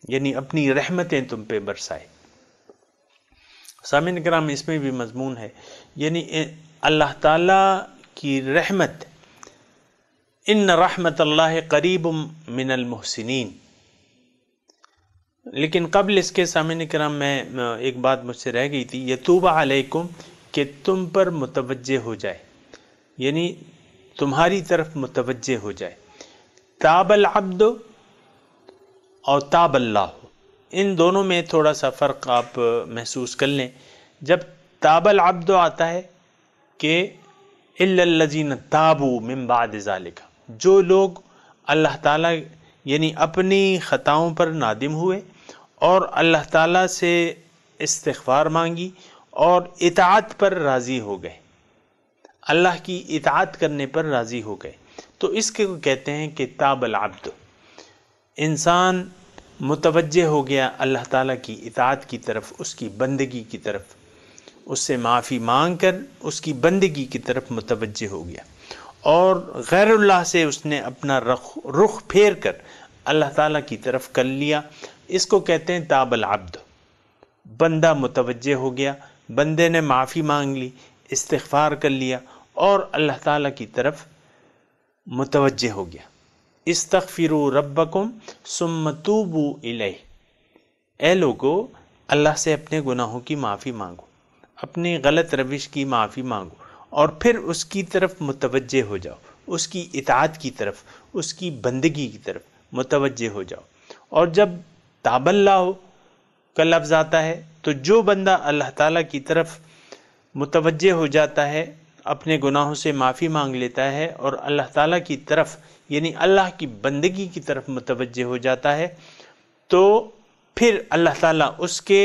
یعنی اپنی رحمتیں تم پہ برسائے۔ سامعین کرام اس میں بھی مضمون ہے، یعنی اللہ تعالی کی رحمت، ان رحمت اللہ قریب من المحسنین۔ لیکن قبل اس کے سامعین کرام میں ایک بات مجھ سے رہ گئی تھی، یتوب علیکم، کہ تم پر متوجہ ہو جائے، یعنی تمہاری طرف متوجہ ہو جائے۔ تاب العبد اور تاب اللہ، ان دونوں میں تھوڑا سا فرق آپ محسوس کر لیں۔ جب تاب العبد آتا ہے کہ الا الذین تابوا من بعد ذلک، جو لوگ اللہ تعالیٰ یعنی اپنی خطاؤں پر نادم ہوئے اور اللہ تعالیٰ سے استغفار مانگی اور اطاعت پر راضی ہو گئے، اللہ کی اطاعت کرنے پر راضی ہو گئے، تو اس کو کہتے ہیں کہ تاب العبد، انسان متوجہ ہو گیا اللہ تعالیٰ کی اطاعت کی طرف، اس کی بندگی کی طرف، اس سے معافی مانگ کر اس کی بندگی کی طرف متوجہ ہو گیا، اور غیر اللہ سے اس نے اپنا رخ پھیر کر اللہ تعالیٰ کی طرف کر لیا، اس کو کہتے ہیں تاب العبد۔ بندہ متوجہ ہو گیا، بندے نے معافی مانگ لی، استغفار کر لیا اور اللہ تعالیٰ کی طرف متوجہ ہو گیا۔ استغفروا ربکم ثم توبوا الیہ، اے لوگو اللہ سے اپنے گناہوں کی معافی مانگو، اپنی غلط روش کی معافی مانگو، اور پھر اس کی طرف متوجہ ہو جاؤ، اس کی اطاعت کی طرف، اس کی بندگی کی طرف متوجہ ہو جاؤ۔ اور جب تاب اللہ کا لفظ آتا ہے تو جو بندہ اللہ تعالیٰ کی طرف متوجہ ہو جاتا ہے، اپنے گناہوں سے معافی مانگ لیتا ہے اور اللہ تعالیٰ کی طرف یعنی اللہ کی بندگی کی طرف متوجہ ہو جاتا ہے، تو پھر اللہ تعالیٰ اس کے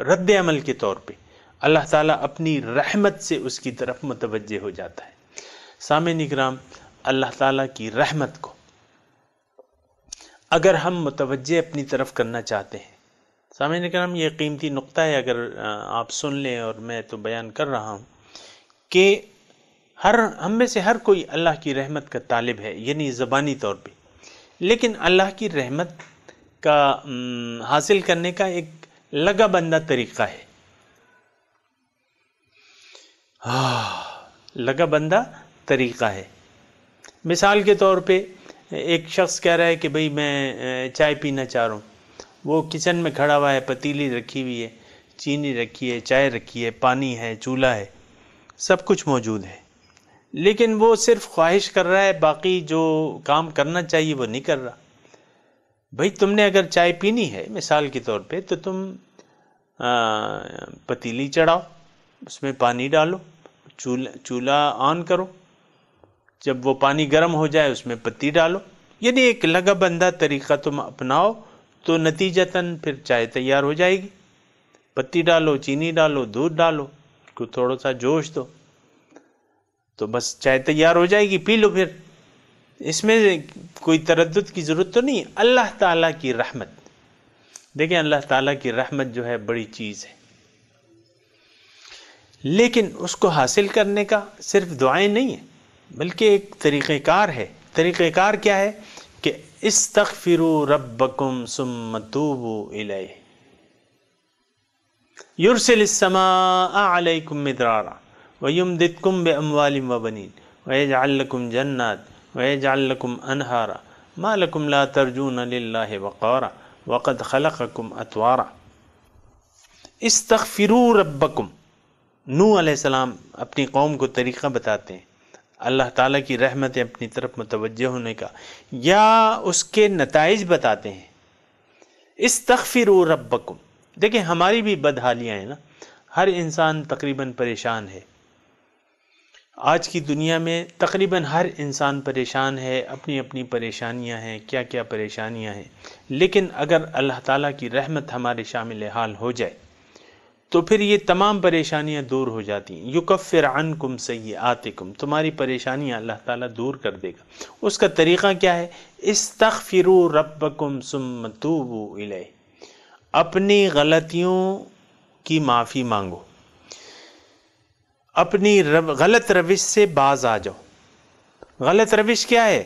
رد عمل کے طور پہ اللہ تعالیٰ اپنی رحمت سے اس کی طرف متوجہ ہو جاتا ہے۔ سامعین کرام، اللہ تعالیٰ کی رحمت کو اگر ہم متوجہ اپنی طرف کرنا چاہتے ہیں، سامعین کرام یہ قیمتی نقطہ ہے، اگر آپ سن لیں، اور میں تو بیان کر رہا ہوں کہ ہم میں سے ہر کوئی اللہ کی رحمت کا طالب ہے، یعنی زبانی طور پہ، لیکن اللہ کی رحمت کا حاصل کرنے کا ایک لگا بندہ طریقہ ہے، لگا بندہ طریقہ ہے۔ مثال کے طور پہ ایک شخص کہہ رہا ہے کہ بھئی میں چائے پینا چاہ رہا ہوں، وہ کچن میں کھڑا ہوا ہے، پتیلی رکھی ہوئی ہے، چینی رکھی ہے، چائے رکھی ہے، پانی ہے، چولہا ہے، سب کچھ موجود ہے، لیکن وہ صرف خواہش کر رہا ہے، باقی جو کام کرنا چاہیے وہ نہیں کر رہا۔ بھئی تم نے اگر چائے پینی ہے مثال کے طور پہ تو تم پتیلی چڑھاؤ، اس میں پانی ڈالو، چولہا آن کرو، جب وہ پانی گرم ہو جائے اس میں پتی ڈالو، یعنی ایک لگا بندہ طریقہ تم اپناؤ تو نتیجتاً پھر چائے تیار ہو جائے گی۔ پتی ڈالو، چینی ڈالو، دودھ ڈالو، کو تھوڑا سا جوش دو تو بس چائے تیار ہو جائے گی، پی لو۔ پھر اس میں کوئی تردد کی ضرورت تو نہیں۔ اللہ تعالیٰ کی رحمت، دیکھیں اللہ تعالیٰ کی رحمت جو ہے بڑی چیز ہے، لیکن اس کو حاصل کرنے کا صرف دعائیں نہیں ہیں بلکہ ایک طریقہ کار ہے۔ طریقہ کار کیا ہے کہ استغفروا ربکم ثم توبوا الیہ یرسل السماء علیکم مدرارا ویمددکم باموال وبنین ویجعل لکم جنات ویجعل لکم انہارا ما لکم لا ترجون للہ وقارا وقد خلقکم اطوارا۔ استغفروا ربکم، نوح علیہ السلام اپنی قوم کو طریقہ بتاتے ہیں اللہ تعالیٰ کی رحمت اپنی طرف متوجہ ہونے کا، یا اس کے نتائج بتاتے ہیں۔ استغفروا ربکم، دیکھیں ہماری بھی بدحالیاں ہیں نا، ہر انسان تقریباً پریشان ہے، آج کی دنیا میں تقریباً ہر انسان پریشان ہے، اپنی اپنی پریشانیاں ہیں، کیا کیا پریشانیاں ہیں، لیکن اگر اللہ تعالیٰ کی رحمت ہمارے شامل حال ہو جائے تو پھر یہ تمام پریشانیاں دور ہو جاتی ہیں۔ یکفر عنکم سیئاتکم، تمہاری پریشانیاں اللہ تعالیٰ دور کر دے گا۔ اس کا طریقہ کیا ہے؟ استغفروا ربکم ثم توبوا الیہ، اپنی غلطیوں کی معافی مانگو، اپنی غلط روش سے باز آ جاؤ۔ غلط روش کیا ہے؟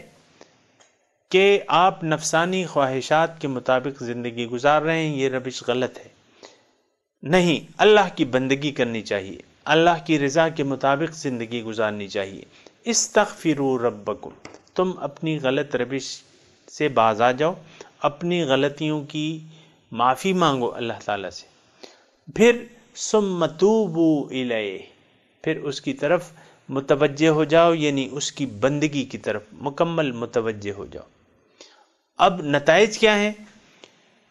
کہ آپ نفسانی خواہشات کے مطابق زندگی گزار رہے ہیں، یہ روش غلط ہے۔ نہیں، اللہ کی بندگی کرنی چاہیے، اللہ کی رضا کے مطابق زندگی گزارنی چاہیے۔ استغفروا ربکم، تم اپنی غلط روش سے باز آ جاؤ، اپنی غلطیوں کی معافی مانگو اللہ تعالیٰ سے، پھر ثم توبوا الیہ، پھر اس کی طرف متوجہ ہو جاؤ، یعنی اس کی بندگی کی طرف مکمل متوجہ ہو جاؤ۔ اب نتائج کیا ہیں؟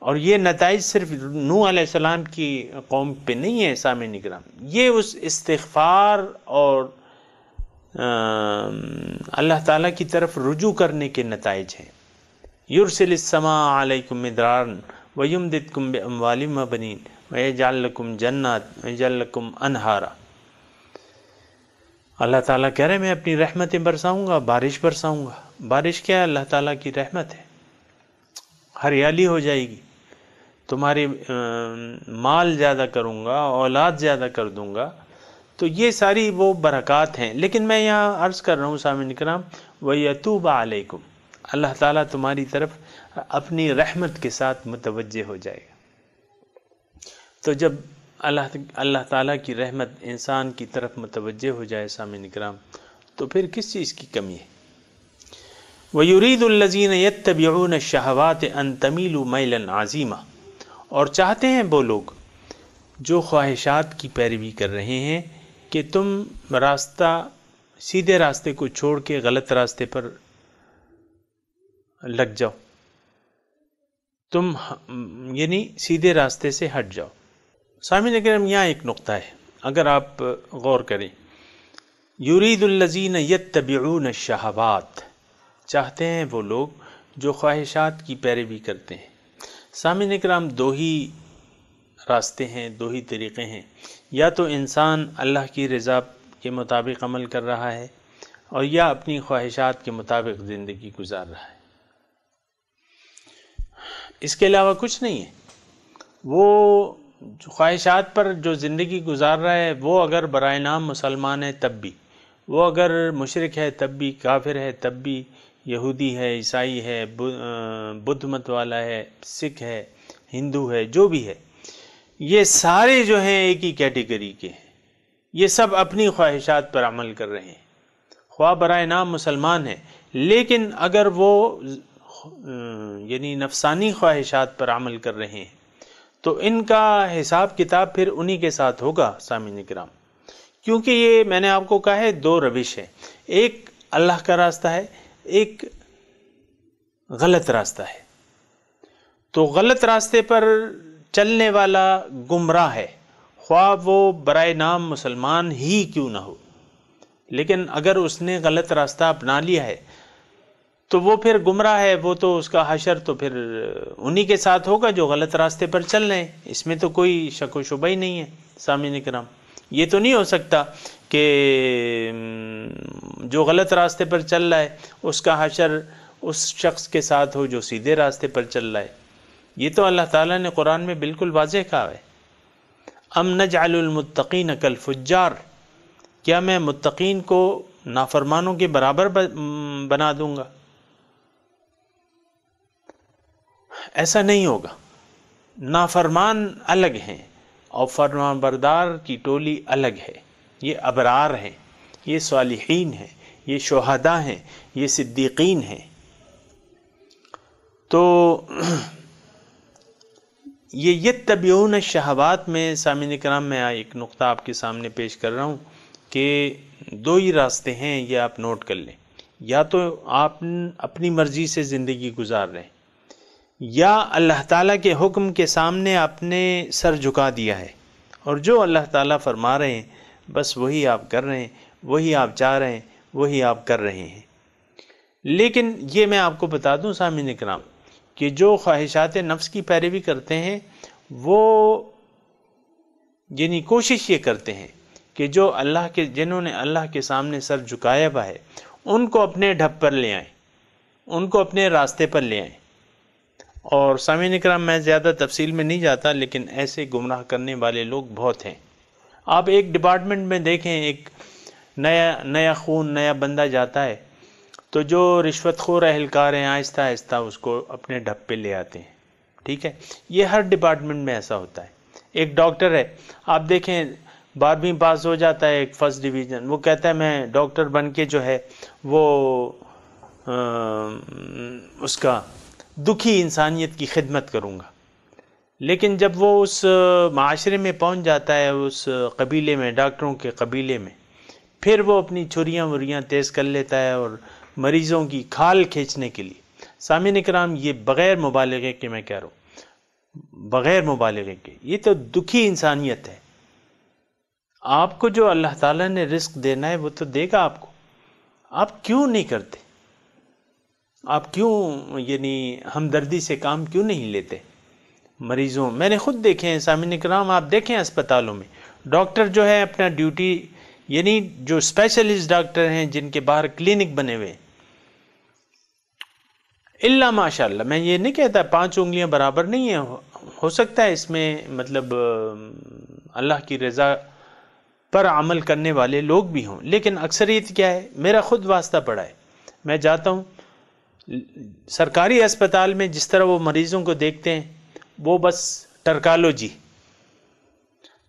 اور یہ نتائج صرف نوح علیہ السلام کی قوم پہ نہیں ہے سامعین کرام، یہ اس استغفار اور اللہ تعالیٰ کی طرف رجوع کرنے کے نتائج ہیں۔ یرسل السماء علیکم مدرارا ویمددکم باموال وبنین ویجعل لکم جنات ویجعل لکم انہارا۔ اللہ تعالیٰ کہہ رہے ہیں میں اپنی رحمتیں برساؤں گا، بارش برساؤں گا۔ بارش کیا ہے؟ اللہ تعالیٰ کی رحمت ہے، ہریالی ہو جائے گی، تمہاری مال زیادہ کروں گا، اولاد زیادہ کر دوں گا، تو یہ ساری وہ برکات ہیں۔ لیکن میں یہاں عرض کر رہا ہوں سامعین کرام، وَيَتُوبَ عَلَيْكُمْ، اللہ تعالیٰ تمہاری طرف اپنی رحمت کے ساتھ متوجہ ہو جائے گا۔ تو جب اللہ تعالیٰ کی رحمت انسان کی طرف متوجہ ہو جائے سامعین کرام، تو پھر کس چیز کی کمی ہے؟ وَيُرِيدُ الَّذِينَ يَتَّبِعُونَ الشَّهَوَاتِ أَن تَمِيلُوا مَيْلًا عَظِيمًا، اور چاہتے ہیں وہ لوگ جو خواہشات کی پیروی کر رہے ہیں کہ تم سیدھے راستے کو چھوڑ کے غلط راستے پر لگ جاؤ، تم یعنی سیدھے راستے سے ہٹ جاؤ۔ سامعین کرام یہاں ایک نقطہ ہے، اگر آپ غور کریں، یرید الذین یتبعون الشہوات، چاہتے ہیں وہ لوگ جو خواہشات کی پیروی کرتے ہیں۔ سامعین کرام دو ہی راستے ہیں، دو ہی طریقے ہیں، یا تو انسان اللہ کی رضا کے مطابق عمل کر رہا ہے اور یا اپنی خواہشات کے مطابق زندگی گزار رہا ہے، اس کے علاوہ کچھ نہیں ہے۔ وہ خواہشات پر جو زندگی گزار رہا ہے، وہ اگر برائے نام مسلمان ہے تب بھی، وہ اگر مشرک ہے تب بھی، کافر ہے تب بھی، یہودی ہے، عیسائی ہے، بدھ مت والا ہے، سکھ ہے، ہندو ہے، جو بھی ہے، یہ سارے جو ہیں ایک ہی کیٹیگری کے ہیں، یہ سب اپنی خواہشات پر عمل کر رہے ہیں، خواہ برائے نام مسلمان ہے، لیکن اگر وہ یعنی نفسانی خواہشات پر عمل کر رہے ہیں تو ان کا حساب کتاب پھر انہی کے ساتھ ہوگا سامعین کرام، کیونکہ یہ میں نے آپ کو کہا ہے دو روش ہے، ایک اللہ کا راستہ ہے، ایک غلط راستہ ہے۔ تو غلط راستے پر چلنے والا گمراہ ہے، خواہ وہ برائے نام مسلمان ہی کیوں نہ ہو، لیکن اگر اس نے غلط راستہ اپنا لیا ہے تو وہ پھر گمراہ ہے، وہ تو اس کا حشر تو پھر انہی کے ساتھ ہوگا جو غلط راستے پر چل رہے ہیں، اس میں تو کوئی شک و شبہ ہی نہیں ہے سامعین کرام۔ یہ تو نہیں ہو سکتا کہ جو غلط راستے پر چل رہا ہے اس کا حشر اس شخص کے ساتھ ہو جو سیدھے راستے پر چل رہا ہے، یہ تو اللہ تعالیٰ نے قرآن میں بالکل واضح کہا ہے۔ ام نجعل المتقین کالفجار، کیا میں متقین کو نافرمانوں کے برابر بنا دوں گا؟ ایسا نہیں ہوگا، نافرمان الگ ہیں اور فرمان بردار کی ٹولی الگ ہے، یہ ابرار ہیں، یہ صالحین ہیں، یہ شہداء ہیں، یہ صدیقین ہیں۔ تو یہ یتبعون الشہوات میں سامعین کرام میں ایک نقطہ آپ کے سامنے پیش کر رہا ہوں کہ دو ہی راستے ہیں، یہ آپ نوٹ کر لیں، یا تو آپ اپنی مرضی سے زندگی گزار رہے ہیں، یا اللہ تعالیٰ کے حکم کے سامنے آپ نے سر جھکا دیا ہے اور جو اللہ تعالیٰ فرما رہے ہیں بس وہی آپ کر رہے ہیں، وہی آپ چاہ رہے ہیں، وہی آپ کر رہے ہیں۔ لیکن یہ میں آپ کو بتا دوں سامعین کرام کہ جو خواہشات نفس کی پیروی کرتے ہیں وہ یعنی کوشش یہ کرتے ہیں کہ جو جنہوں نے اللہ کے سامنے سر جھکایا ہوا ہے ان کو اپنے ڈھب پر لے آئیں، ان کو اپنے راستے پر لے آئیں۔ اور سامعین کرام میں زیادہ تفصیل میں نہیں جاتا، لیکن ایسے گمراہ کرنے والے لوگ بہت ہیں۔ آپ ایک ڈپارٹمنٹ میں دیکھیں، ایک نیا خون، نیا بندہ جاتا ہے تو جو رشوت خور اہلکار ہیں آہستہ آہستہ اس کو اپنے ڈھب پہ لے آتے ہیں، ٹھیک ہے؟ یہ ہر ڈپارٹمنٹ میں ایسا ہوتا ہے۔ ایک ڈاکٹر ہے، آپ دیکھیں 12ویں پاس ہو جاتا ہے، ایک فرسٹ ڈویژن، وہ کہتا ہے میں ڈاکٹر بن کے جو ہے وہ اس کا دکھی انسانیت کی خدمت کروں گا، لیکن جب وہ اس معاشرے میں پہنچ جاتا ہے، اس قبیلے میں، ڈاکٹروں کے قبیلے میں، پھر وہ اپنی چھریاں وریاں تیز کر لیتا ہے اور مریضوں کی کھال کھینچنے کے لیے. سامعین کرام یہ بغیر مبالغے کے میں کہہ رہا ہوں، بغیر مبالغے کے یہ تو دکھی انسانیت ہے. آپ کو جو اللہ تعالیٰ نے رزق دینا ہے وہ تو دے گا آپ کو، آپ کیوں نہیں کرتے؟ آپ کیوں یعنی ہمدردی سے کام کیوں نہیں لیتے مریضوں؟ میں نے خود دیکھے ہیں سامعین کرام، آپ دیکھیں اسپتالوں میں ڈاکٹر جو ہے اپنا ڈیوٹی، یعنی جو اسپیشلسٹ ڈاکٹر ہیں جن کے باہر کلینک بنے ہوئے ہیں، اللہ ماشاء اللہ، میں یہ نہیں کہتا 5 انگلیاں برابر نہیں ہیں، ہو سکتا ہے اس میں مطلب اللہ کی رضا پر عمل کرنے والے لوگ بھی ہوں، لیکن اکثریت کیا ہے؟ میرا خود واسطہ پڑا ہے، میں جاتا ہوں سرکاری اسپتال میں، جس طرح وہ مریضوں کو دیکھتے ہیں وہ بس ٹرکالو جی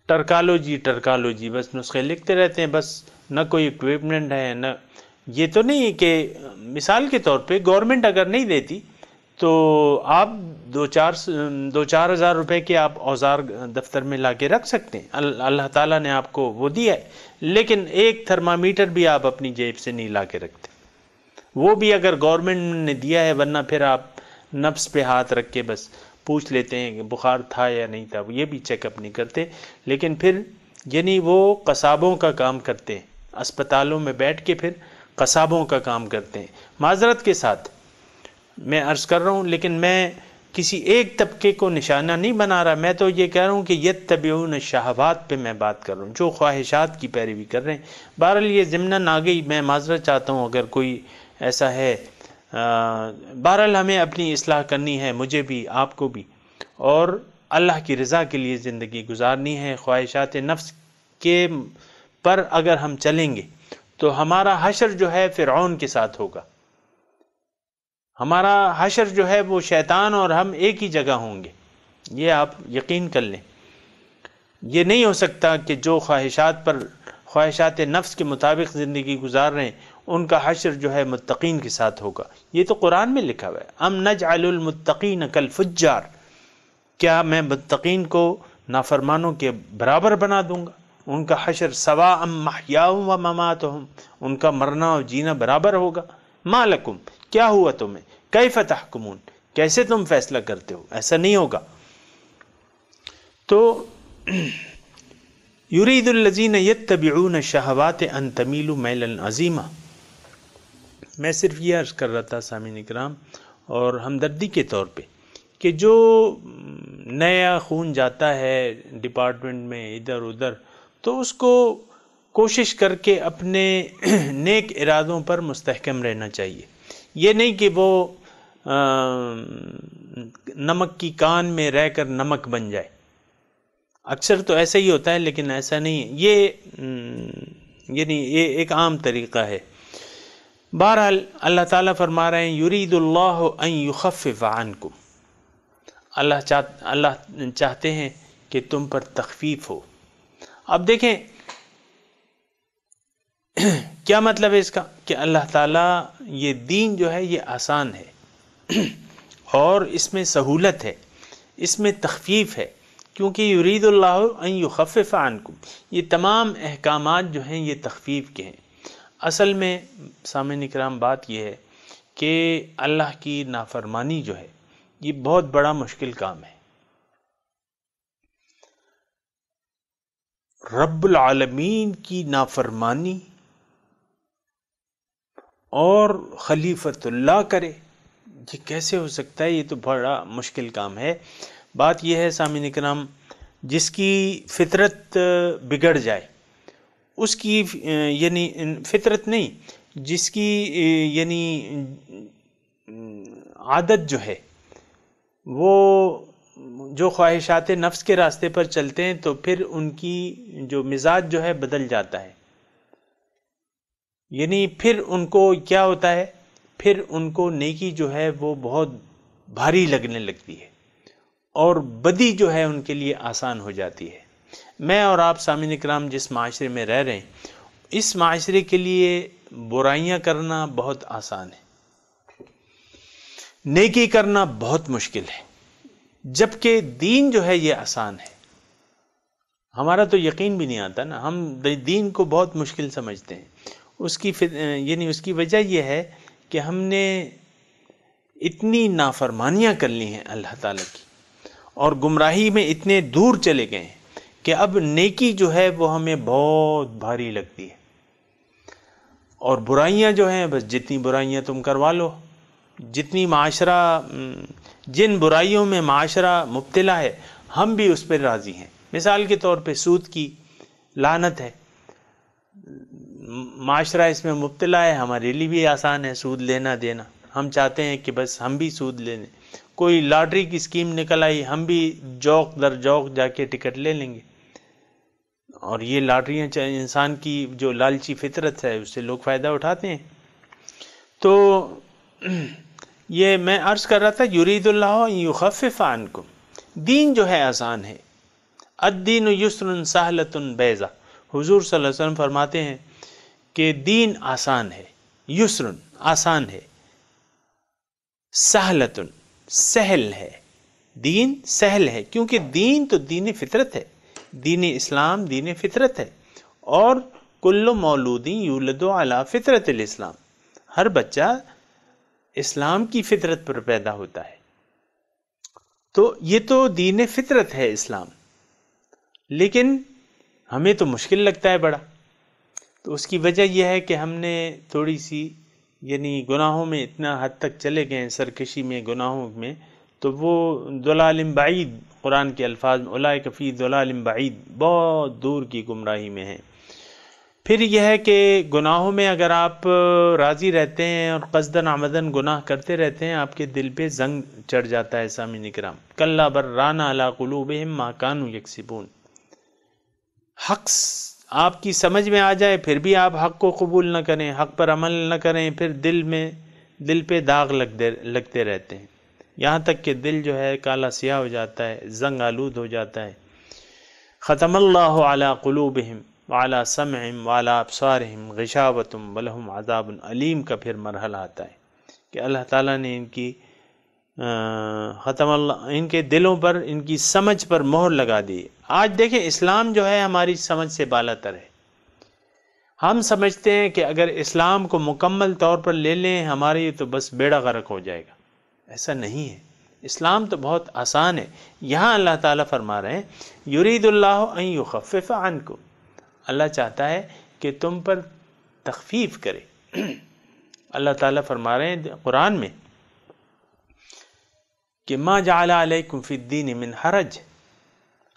ٹرکالو جی ٹرکالو جی، بس نسخے لکھتے رہتے ہیں، بس نہ کوئی اکوپمنٹ ہے، نہ یہ تو نہیں کہ مثال کے طور پہ گورنمنٹ اگر نہیں دیتی تو آپ 2-4 ہزار روپے کے آپ اوزار دفتر میں لا کے رکھ سکتے ہیں، اللہ تعالیٰ نے آپ کو وہ دیا ہے، لیکن ایک تھرمامیٹر بھی آپ اپنی جیب سے نہیں لا کے رکھتے، وہ بھی اگر گورنمنٹ نے دیا ہے، ورنہ پھر آپ نفس پہ ہاتھ رکھ کے بس پوچھ لیتے ہیں کہ بخار تھا یا نہیں تھا، یہ بھی چیک اپ نہیں کرتے. لیکن پھر یعنی وہ قصابوں کا کام کرتے ہیں، اسپتالوں میں بیٹھ کے پھر قصابوں کا کام کرتے ہیں. معذرت کے ساتھ میں عرض کر رہا ہوں، لیکن میں کسی ایک طبقے کو نشانہ نہیں بنا رہا، میں تو یہ کہہ رہا ہوں کہ یتبعون الشہوات پہ میں بات کر رہا ہوں، جو خواہشات کی پیروی کر رہے ہیں. بہرحال یہ ضمناً آ گئی، میں معذرت چاہتا ہوں اگر کوئی ایسا ہے. بہرحال ہمیں اپنی اصلاح کرنی ہے، مجھے بھی آپ کو بھی، اور اللہ کی رضا کے لیے زندگی گزارنی ہے. خواہشات نفس کے پر اگر ہم چلیں گے تو ہمارا حشر جو ہے فرعون کے ساتھ ہوگا، ہمارا حشر جو ہے وہ شیطان اور ہم ایک ہی جگہ ہوں گے، یہ آپ یقین کر لیں. یہ نہیں ہو سکتا کہ جو خواہشات نفس کے مطابق زندگی گزار رہے ہیں ان کا حشر جو ہے متقین کے ساتھ ہوگا. یہ تو قرآن میں لکھا ہوا ہے، ام نجعل المتقین کالفجار، کیا میں متقین کو نافرمانوں کے برابر بنا دوں گا؟ ان کا حشر سواء محیاہم و مماتہم، ان کا مرنا اور جینا برابر ہوگا. ما لکم، کیا ہوا تمہیں؟ کیف تحکمون، کیسے تم فیصلہ کرتے ہو؟ ایسا نہیں ہوگا. تو یرید الذین یتبعون الشہوات ان تمیلوا میلا عظیما. میں صرف یہ عرض کر رہا تھا سامعین اکرام اور ہمدردی کے طور پہ کہ جو نیا خون جاتا ہے ڈپارٹمنٹ میں ادھر ادھر، تو اس کو کوشش کر کے اپنے نیک ارادوں پر مستحکم رہنا چاہیے. یہ نہیں کہ وہ نمک کی کان میں رہ کر نمک بن جائے. اکثر تو ایسا ہی ہوتا ہے، لیکن ایسا نہیں ہے، یہ ایک عام طریقہ ہے. بہرحال اللہ تعالیٰ فرما رہے ہیں یرید اللہ ان یخفف عنکم، اللہ چاہتے ہیں کہ تم پر تخفیف ہو. اب دیکھیں کیا مطلب ہے اس کا، کہ اللہ تعالیٰ یہ دین جو ہے یہ آسان ہے اور اس میں سہولت ہے، اس میں تخفیف ہے، کیونکہ یرید اللہ ان یخفف عنکم، یہ تمام احکامات جو ہیں یہ تخفیف کے ہیں. اصل میں سامعین اکرام بات یہ ہے کہ اللہ کی نافرمانی جو ہے یہ بہت بڑا مشکل کام ہے. رب العالمین کی نافرمانی اور خلیفۃ اللہ کرے، یہ کیسے ہو سکتا ہے؟ یہ تو بڑا مشکل کام ہے. بات یہ ہے سامعین کرام، جس کی فطرت بگڑ جائے، اس کی یعنی فطرت نہیں، جس کی یعنی عادت جو ہے وہ جو خواہشات نفس کے راستے پر چلتے ہیں، تو پھر ان کی جو مزاج جو ہے بدل جاتا ہے. یعنی پھر ان کو کیا ہوتا ہے، پھر ان کو نیکی جو ہے وہ بہت بھاری لگنے لگتی ہے اور بدی جو ہے ان کے لیے آسان ہو جاتی ہے. میں اور آپ سامعین اکرام جس معاشرے میں رہ رہے ہیں، اس معاشرے کے لیے برائیاں کرنا بہت آسان ہے، نیکی کرنا بہت مشکل ہے، جبکہ دین جو ہے یہ آسان ہے. ہمارا تو یقین بھی نہیں آتا نا، ہم دین کو بہت مشکل سمجھتے ہیں۔ اس کی وجہ یہ ہے کہ ہم نے اتنی نافرمانیاں کر لی ہیں اللہ تعالیٰ کی، اور گمراہی میں اتنے دور چلے گئے ہیں کہ اب نیکی جو ہے وہ ہمیں بہت بھاری لگتی ہے، اور برائیاں جو ہیں بس جتنی برائیاں تم کروا لو، جتنی معاشرہ، جن برائیوں میں معاشرہ مبتلا ہے ہم بھی اس پہ راضی ہیں۔ مثال کے طور پہ سود کی لعنت ہے، معاشرہ اس میں مبتلا ہے، ہمارے لیے بھی آسان ہے سود لینا دینا، ہم چاہتے ہیں کہ بس ہم بھی سود لے لیں۔ کوئی لاٹری کی اسکیم نکل آئی، ہم بھی جوق در جوق جا کے ٹکٹ لے لیں گے، اور یہ لاٹریاں انسان کی جو لالچی فطرت ہے اس سے لوگ فائدہ اٹھاتے ہیں۔ تو یہ میں عرض کر رہا تھا، یرید اللہ ان یخفف عنکم، دین جو ہے آسان ہے، الدین یسر سہلۃ بیضا، حضور صلی اللہ علیہ وسلم فرماتے ہیں کہ دین آسان ہے، یسر آسان ہے، سہلۃ سہل ہے، دین سہل ہے، کیونکہ دین تو دین فطرت ہے، دین اسلام دین فطرت ہے، اور کل مولود یولد علی فطرت الاسلام، ہر بچہ اسلام کی فطرت پر پیدا ہوتا ہے، تو یہ تو دین فطرت ہے اسلام، لیکن ہمیں تو مشکل لگتا ہے بڑا۔ تو اس کی وجہ یہ ہے کہ ہم نے تھوڑی سی گناہوں میں اتنا حد تک چلے گئے ہیں، سرکشی میں، گناہوں میں، تو وہ ضلال بعید، قرآن کے الفاظ میں اولئک فی ضلال بعید، بہت دور کی گمراہی میں ہیں۔ پھر یہ ہے کہ گناہوں میں اگر آپ راضی رہتے ہیں اور قصداً عمداً گناہ کرتے رہتے ہیں، آپ کے دل پہ زنگ چڑھ جاتا ہے سامعین کرام، کلا بل ران علی قلوبہم ما کانوا یکسبون، حق آپ کی سمجھ میں آ جائے پھر بھی آپ حق کو قبول نہ کریں، حق پر عمل نہ کریں، پھر دل پہ داغ لگتے رہتے ہیں، یہاں تک کہ دل جو ہے کالا سیاہ ہو جاتا ہے، زنگ آلود ہو جاتا ہے۔ ختم اللہ علی قلوبہم وعلی سمعہم وعلی ابصارہم غشاوۃ ولہم عذاب علیم کا پھر مرحلہ آتا ہے کہ اللہ تعالیٰ نے ان کے دلوں پر، ان کی سمجھ پر مہر لگا دی۔ آج دیکھیں اسلام جو ہے ہماری سمجھ سے بالاتر ہے، ہم سمجھتے ہیں کہ اگر اسلام کو مکمل طور پر لے لیں ہمارے تو بس بیڑا غرق ہو جائے گا، ایسا نہیں ہے، اسلام تو بہت آسان ہے۔ یہاں اللہ تعالیٰ فرما رہے ہیں یرید اللہ ان یخفف عنکم، اللہ چاہتا ہے کہ تم پر تخفیف کرے۔ اللہ تعالیٰ فرما رہے ہیں قرآن میں کہ ما جعل علیکم فی الدین من حرج،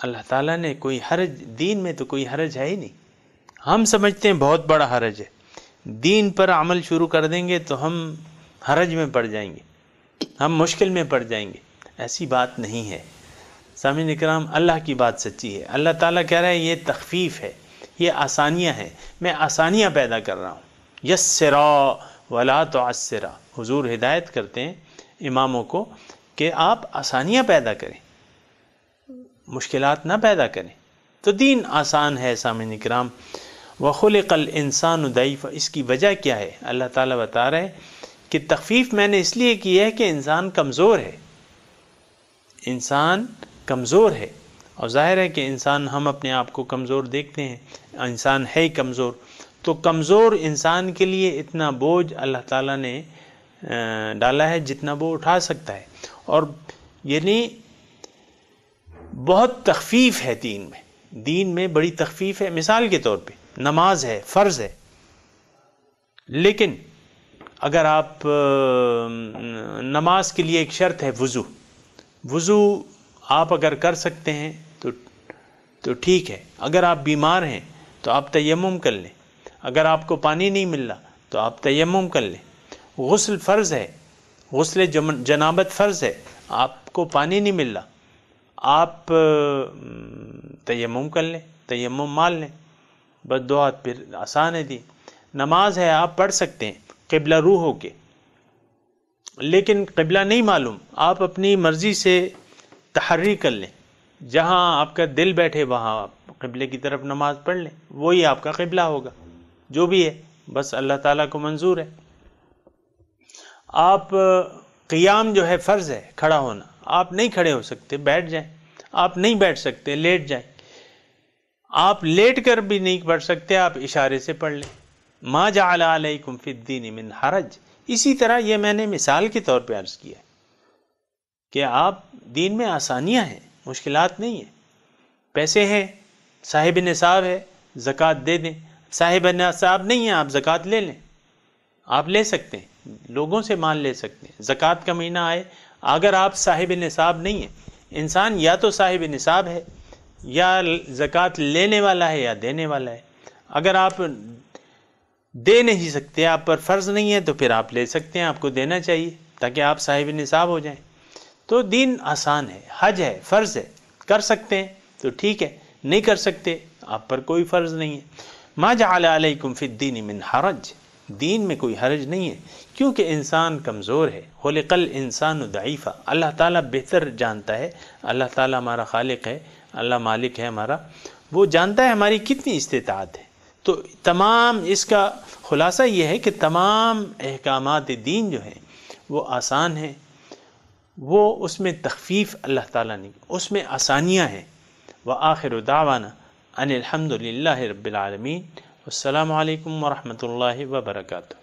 اللہ تعالیٰ نے کوئی حرج، دین میں تو کوئی حرج ہے ہی نہیں۔ ہم سمجھتے ہیں بہت بڑا حرج ہے، دین پر عمل شروع کر دیں گے تو ہم حرج میں پڑ جائیں گے، ہم مشکل میں پڑ جائیں گے، ایسی بات نہیں ہے۔ سامعین اکرام، اللہ کی بات سچی ہے، اللہ تعالیٰ کہہ رہا ہے یہ تخفیف ہے، یہ آسانیاں ہیں، میں آسانیاں پیدا کر رہا ہوں۔ یسرا ولا تعسرا، حضور ہدایت کرتے ہیں اماموں کو کہ آپ آسانیاں پیدا کریں، مشکلات نہ پیدا کریں، تو دین آسان ہے۔ سامعین اکرام، وَخُلِقَ الْإِنسَانُ ضَعِيفًا، اس کی وجہ کیا ہے؟ اللہ تعالیٰ بتا رہے ہیں کہ تخفیف میں نے اس لیے کی ہے کہ انسان کمزور ہے، انسان کمزور ہے، اور ظاہر ہے کہ انسان، ہم اپنے آپ کو کمزور دیکھتے ہیں، انسان ہے ہی کمزور، تو کمزور انسان کے لیے اتنا بوجھ اللہ تعالیٰ نے ڈالا ہے جتنا وہ اٹھا سکتا ہے، اور بہت تخفیف ہے دین میں بڑی تخفیف ہے۔ مثال کے طور پہ نماز ہے، فرض ہے، لیکن اگر آپ نماز کے لیے ایک شرط ہے وضو آپ اگر کر سکتے ہیں تو ٹھیک ہے، اگر آپ بیمار ہیں تو آپ تیمم کر لیں، اگر آپ کو پانی نہیں مل رہا تو آپ تیمم کر لیں، غسل فرض ہے، غسل جنابت فرض ہے، آپ کو پانی نہیں مل رہا آپ تیمم کر لیں، تیمم مال لیں، بس دعا پھر آسان ہے دی۔ نماز ہے، آپ پڑھ سکتے ہیں قبلہ روح ہو کے، لیکن قبلہ نہیں معلوم، آپ اپنی مرضی سے تحری کر لیں، جہاں آپ کا دل بیٹھے وہاں آپ قبلے کی طرف نماز پڑھ لیں، وہی آپ کا قبلہ ہوگا، جو بھی ہے بس اللہ تعالیٰ کو منظور ہے۔ آپ قیام جو ہے فرض ہے، کھڑا ہونا، آپ نہیں کھڑے ہو سکتے بیٹھ جائیں، آپ نہیں بیٹھ سکتے لیٹ جائیں، آپ لیٹ کر بھی نہیں پڑھ سکتے، آپ اشارے سے پڑھ لیں۔ ما جعل علیکم فی الدین من حرج، اسی طرح یہ میں نے مثال کے طور پہ عرض کیا کہ آپ دین میں آسانیاں ہیں، مشکلات نہیں ہیں۔ پیسے ہیں، صاحب نصاب ہے، زکوٰۃ دے دیں۔ صاحب نصاب نہیں ہے، آپ زکوٰۃ لے لیں، آپ لے سکتے ہیں، لوگوں سے مال لے سکتے ہیں۔ زکوٰۃ کا مہینہ آئے، اگر آپ صاحب نصاب نہیں ہیں، انسان یا تو صاحب نصاب ہے یا زکوٰۃ لینے والا ہے یا دینے والا ہے۔ اگر آپ دے نہیں سکتے، آپ پر فرض نہیں ہے، تو پھر آپ لے سکتے ہیں، آپ کو دینا چاہیے تاکہ آپ صاحب نصاب ہو جائیں۔ تو دین آسان ہے، حج ہے، فرض ہے، کر سکتے ہیں تو ٹھیک ہے، نہیں کر سکتے آپ پر کوئی فرض نہیں ہے۔ ما جعل علیکم فی الدین من حرج، دین میں کوئی حرج نہیں ہے، کیونکہ انسان کمزور ہے۔ خلق الانسان ضعیفا، اللہ تعالیٰ بہتر جانتا ہے، اللہ تعالیٰ ہمارا خالق ہے، اللہ مالک ہے ہمارا، وہ جانتا ہے ہماری کتنی استطاعت ہے۔ تو تمام اس کا خلاصہ یہ ہے کہ تمام احکامات دین جو ہیں وہ آسان ہیں، وہ اس میں تخفیف اللہ تعالیٰ نے، اس میں آسانیاں ہیں۔ وآخر دعوانا ان الحمد للہ رب العالمین، السلام علیکم ورحمۃ اللہ وبرکاتہ۔